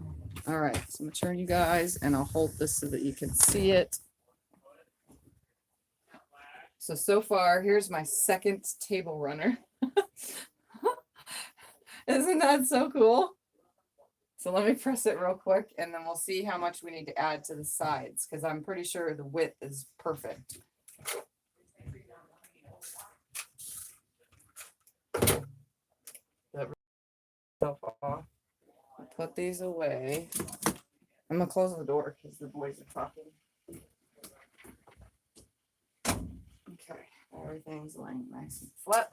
All right, so I'm gonna turn you guys and I'll hold this so that you can see it. So far, here's my second table runner. Isn't that so cool? So let me press it real quick and then we'll see how much we need to add to the sides because I'm pretty sure the width is perfect. Off. Put these away. I'm gonna close the door because the boys are talking. Okay, everything's laying nice and flat.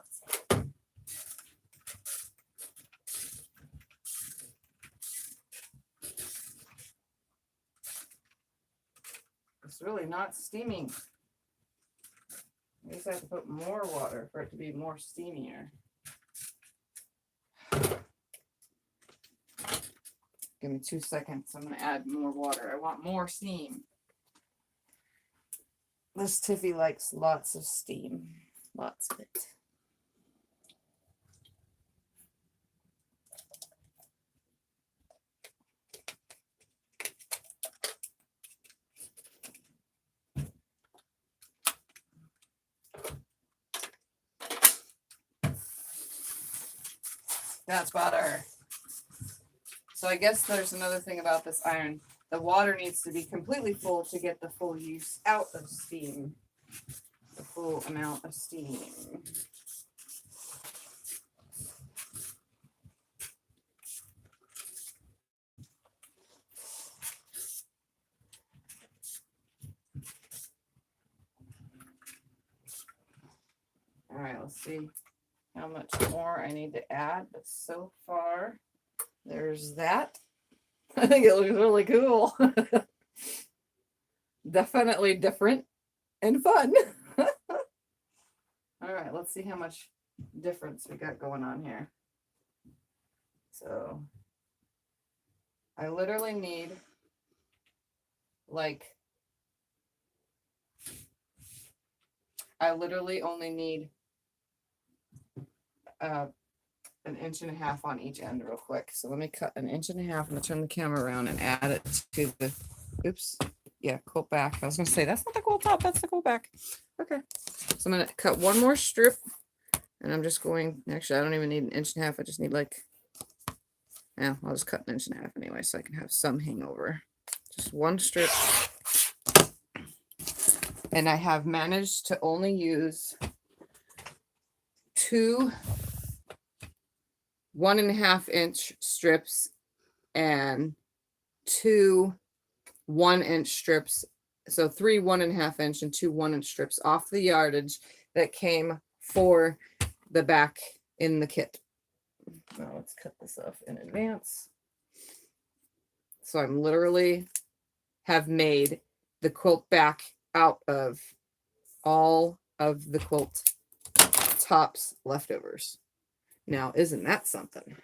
It's really not steaming. I just have to put more water for it to be more steamier. Give me 2 seconds. I'm going to add more water. I want more steam. This Tiffy likes lots of steam. Lots of it. That's butter. So I guess there's another thing about this iron. The water needs to be completely full to get the full use out of steam. The full amount of steam. Let's see how much more I need to add. But so far, there's that. I think it looks really cool. Definitely different and fun. All right, let's see how much difference we got going on here. So I literally need I literally only need an 1.5 inches on each end real quick. So let me cut 1.5 inches. I'm gonna turn the camera around and add it to the, oops, yeah, quilt back. I was gonna say that's not the quilt top, that's the quilt back. Okay, so I'm gonna cut one more strip, and I'm just going, actually I don't even need 1.5 inches. I just need like, yeah, I'll just cut 1.5 inches anyway, so I can have some hangover. Just one strip. And I have managed to only use 2 1.5 inch strips and 2 1-inch strips. So 3 1.5 inch and 2 1-inch strips off the yardage that came for the back in the kit. Now let's cut this off in advance. So I'm literally have made the quilt back out of all of the quilt tops leftovers. Now, isn't that something?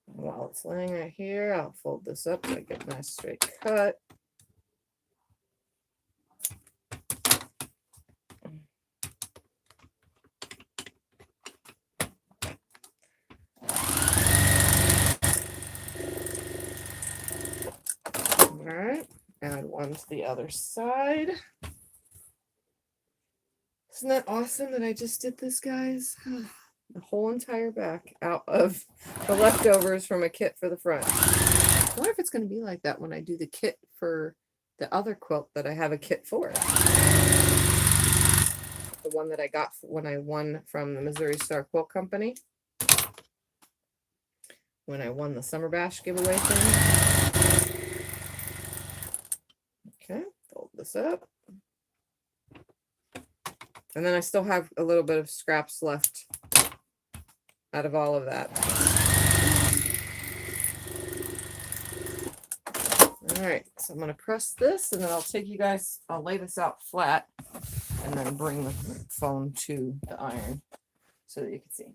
While it's laying right here, I'll fold this up so I get a nice straight cut. All right, add one to the other side. Isn't that awesome that I just did this, guys? The whole entire back out of the leftovers from a kit for the front. I wonder if it's going to be like that when I do the kit for the other quilt that I have a kit for. The one that I got when I won from the Missouri Star Quilt Company. When I won the Summer Bash giveaway thing. Okay, fold this up. And then I still have a little bit of scraps left out of all of that. All right, so I'm going to press this and then I'll take you guys, I'll lay this out flat and then bring the phone to the iron so that you can see.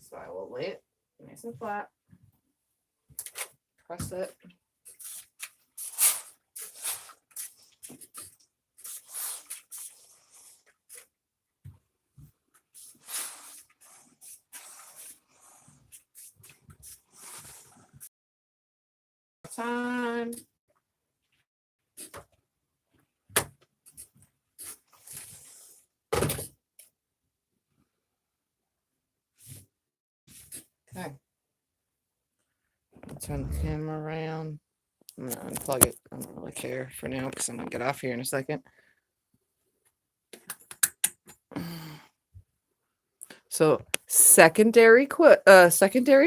So I will lay it nice and flat, press it. Time. Okay. Turn the camera around. I'm gonna unplug it. I don't really care for now because I'm gonna get off here in a second. So secondary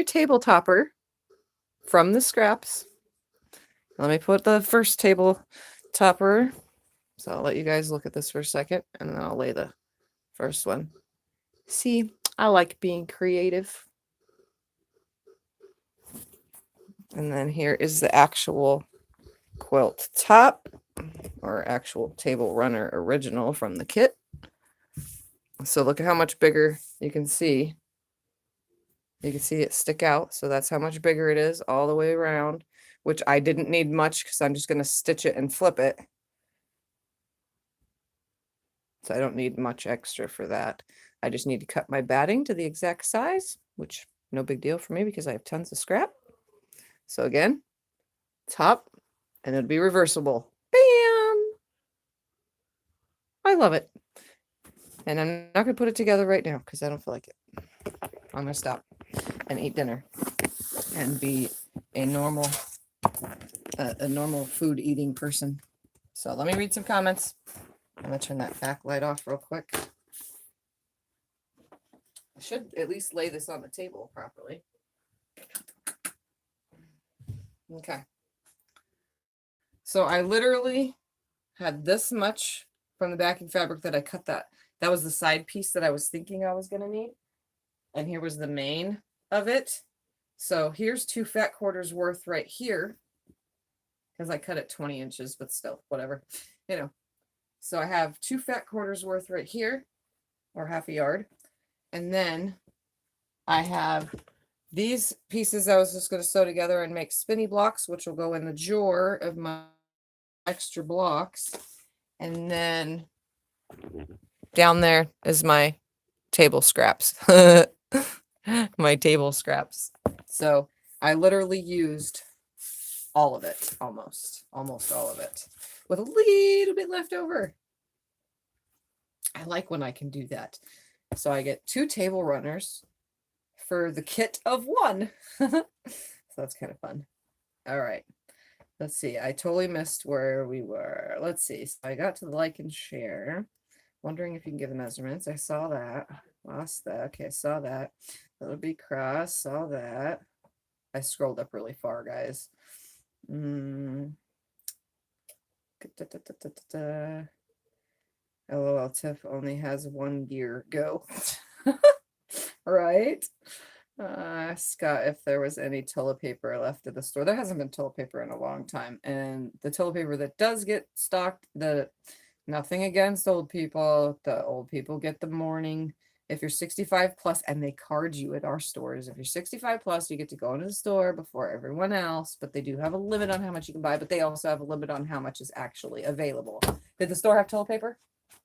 table topper from the scraps. Let me put the first table topper. So I'll let you guys look at this for a second and then I'll lay the first one. See, I like being creative. And then here is the actual quilt top or actual table runner original from the kit. So look at how much bigger you can see. You can see it stick out. So that's how much bigger it is all the way around, which I didn't need much because I'm just going to stitch it and flip it. So I don't need much extra for that. I just need to cut my batting to the exact size, which no big deal for me because I have tons of scrap. So again, top, and it'll be reversible. Bam! I love it. And I'm not going to put it together right now because I don't feel like it. I'm going to stop and eat dinner and be a normal food eating person. So let me read some comments. I'm going to turn that back light off real quick. should at least lay this on the table properly. Okay. So I literally had this much from the backing fabric that I cut that. That was the side piece that I was thinking I was going to need. And here was the main of it. So here's 2 fat quarters worth right here. Because I cut it 20 inches, but still, whatever. You know. So I have 2 fat quarters worth right here. Or half a yard. And then I have these pieces I was just going to sew together and make spinny blocks, which will go in the drawer of my extra blocks. And then down there is my table scraps. My table scraps. So I literally used all of it, almost all of it, with a little bit left over. I like when I can do that. So I get 2 table runners for the kit of 1. So that's kind of fun. All right. Let's see. I totally missed where we were. Let's see. So I got to the like and share. Wondering if you can give the measurements. I saw that. Lost that. Okay, I saw that. That'll be cross. Saw that. I scrolled up really far, guys. LOL, Tiff only has 1 gear. Go. Right? Scott, if there was any toilet paper left at the store. There hasn't been toilet paper in a long time. And the toilet paper that does get stocked, nothing against old people. The old people get the morning. If you're 65 plus, and they card you at our stores, if you're 65 plus, you get to go into the store before everyone else, but they do have a limit on how much you can buy, but they also have a limit on how much is actually available. Did the store have toilet paper?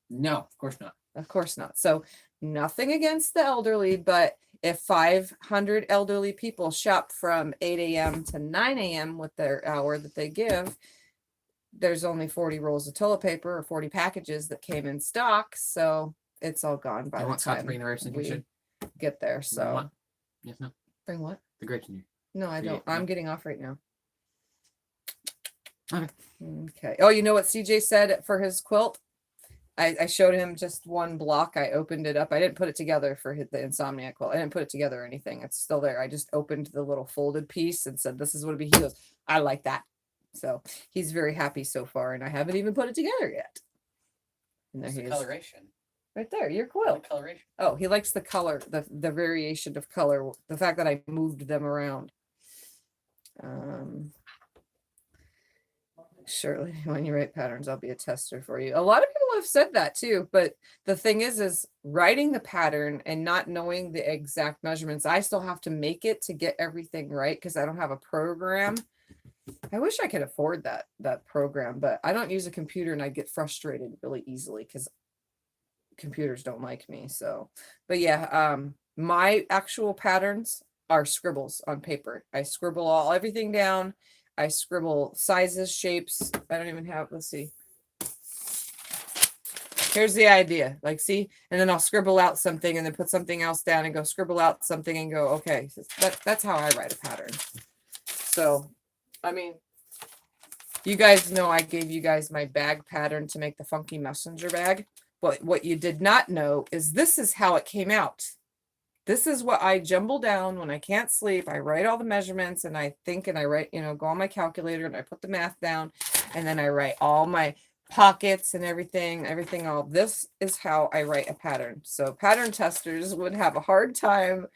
No, of course not. Of course not. So nothing against the elderly, but if 500 elderly people shop from 8 a.m. to 9 a.m. with their hour that they give, there's only 40 rolls of toilet paper or 40 packages that came in stock. So it's all gone by the time we get there. So yes, no. Bring what? The grapes in here. No, I don't. I'm getting off right now. Okay. Okay. Oh, you know what CJ said for his quilt? I showed him just 1 block. I opened it up. I didn't put it together for the Insomniac quilt. I didn't put it together or anything. It's still there. I just opened the little folded piece and said, this is what it'd be. He goes, I like that. So he's very happy so far, and I haven't even put it together yet. And there he is. Coloration. Right there, your quilt. Coloration. Oh, he likes the color, the variation of color, the fact that I moved them around. Surely when you write patterns, I'll be a tester for you. A lot of people have said that too, but the thing is writing the pattern and not knowing the exact measurements, I still have to make it to get everything right because I don't have a program. I wish I could afford that program, but I don't use a computer and I get frustrated really easily because computers don't like me. So, but yeah, my actual patterns are scribbles on paper. I scribble everything down. I scribble sizes, shapes. I don't even have, let's see. Here's the idea. Like, see, and then I'll scribble out something and then put something else down and go scribble out something and go, okay, so that's how I write a pattern. So, I mean, you guys know I gave you guys my bag pattern to make the funky messenger bag. But what you did not know is this is how it came out. This is what I jumble down when I can't sleep. I write all the measurements and I think and I write, go on my calculator and I put the math down and then I write all my pockets and everything all. This is how I write a pattern. So pattern testers would have a hard time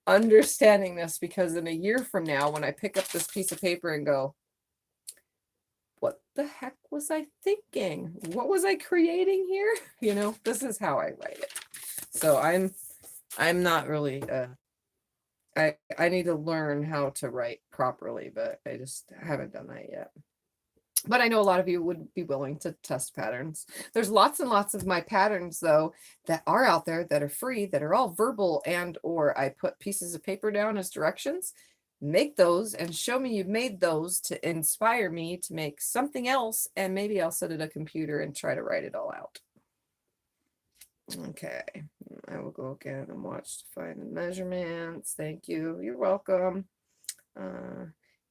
understanding this because in a year from now, when I pick up this piece of paper and go, what the heck was I thinking? What was I creating here? This is how I write it. So I'm not really, I need to learn how to write properly, but I just haven't done that yet. But I know a lot of you would be willing to test patterns. There's lots and lots of my patterns though, that are out there that are free, that are all verbal or I put pieces of paper down as directions. Make those and show me you've made those to inspire me to make something else. And maybe I'll sit at a computer and try to write it all out. Okay, I will go again and watch to find the measurements. Thank you. You're welcome.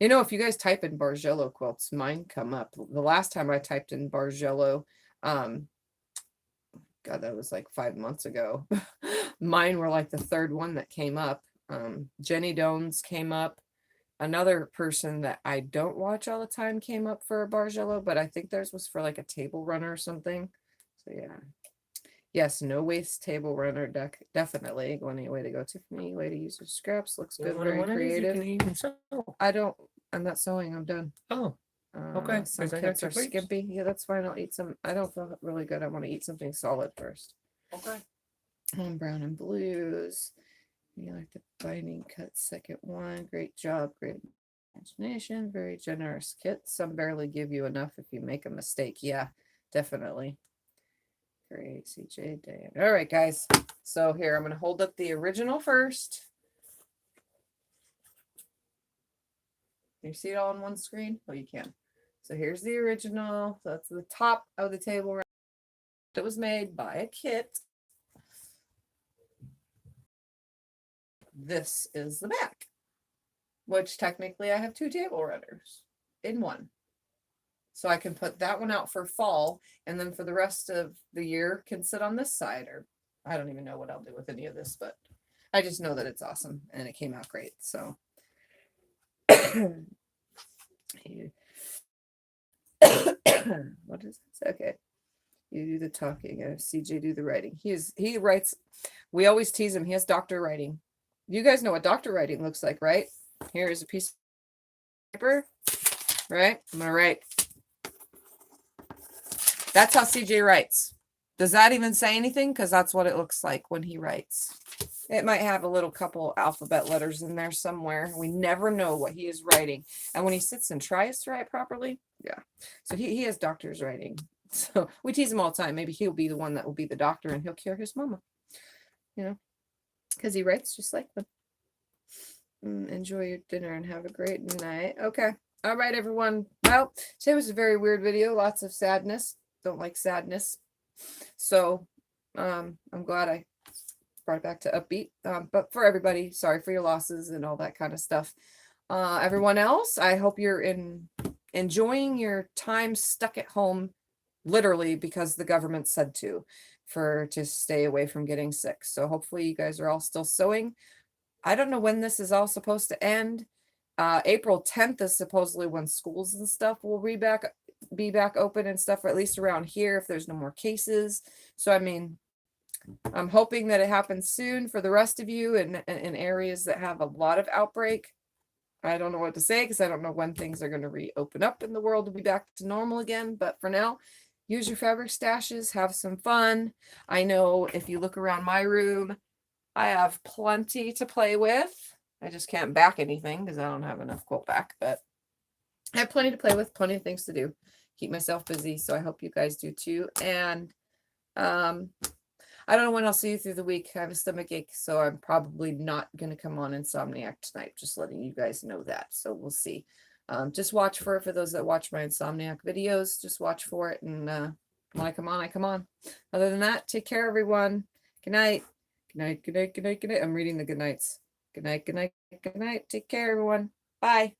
If you guys type in Bargello quilts, mine come up. The last time I typed in Bargello, God, that was like 5 months ago. Mine were like the third one that came up. Jenny Dones came up. Another person that I don't watch all the time came up for a Bargello, but I think theirs was for like a table runner or something. So yeah. Yes, no waste table runner deck. Definitely. One way to go, Tiffany. Way to use your scraps. Looks good. Very creative. I don't, I'm not sewing. I'm done. Oh, okay, Some 'cause I got kits two are plates. skimpy. Yeah, that's fine. I'll eat some. I don't feel really good. I want to eat something solid first. okay. Brown and blues. You like the binding cut second one. Great job. Great imagination. Very generous kit. Some barely give you enough if you make a mistake. Yeah, definitely. Great, CJ Dan. All right, guys. So here, I'm going to hold up the original first. Can you see it all on one screen? Oh, you can. So here's the original. So that's the top of the table. That was made by a kit. This is the back, which technically I have 2 table runners in one. So I can put that one out for fall, and then for the rest of the year can sit on this side, or I don't even know what I'll do with any of this, but I just know that it's awesome and it came out great. So what is this? Okay. You do the talking. I have CJ do the writing. He writes. We always tease him. He has doctor writing. You guys know what doctor writing looks like, right? Here is a piece of paper, right? I'm gonna write. That's how CJ writes. Does that even say anything? Because that's what it looks like when he writes. It might have a little couple alphabet letters in there somewhere. We never know what he is writing. And when he sits and tries to write properly, yeah. So he has doctor's writing. So we tease him all the time. Maybe he'll be the one that will be the doctor and he'll cure his mama. You know, because he writes just like them. Enjoy your dinner and have a great night. Okay. All right, everyone. Well, today was a very weird video. Lots of sadness. Don't like sadness. So I'm glad I brought it back to upbeat. But for everybody, sorry for your losses and all that kind of stuff. Everyone else, I hope you're enjoying your time stuck at home, literally because the government said to stay away from getting sick. So hopefully you guys are all still sewing. I don't know when this is all supposed to end. April 10th is supposedly when schools and stuff will be back open and stuff, or at least around here if there's no more cases. So I mean, I'm hoping that it happens soon for the rest of you in areas that have a lot of outbreak. I don't know what to say because I don't know when things are going to reopen up in the world to be back to normal again. But for now, use your fabric stashes, have some fun. I know if you look around my room, I have plenty to play with. I just can't back anything because I don't have enough quilt back, but I have plenty to play with, plenty of things to do. Keep myself busy. So I hope you guys do too. And I don't know when I'll see you through the week. I have a stomach ache, so I'm probably not going to come on Insomniac tonight. Just letting you guys know that. So we'll see. Just watch for it for those that watch my Insomniac videos. Just watch for it. And when I come on, I come on. Other than that, take care, everyone. Good night. Good night, good night, good night, good night. I'm reading the good nights. Good night, good night, good night. Take care, everyone. Bye.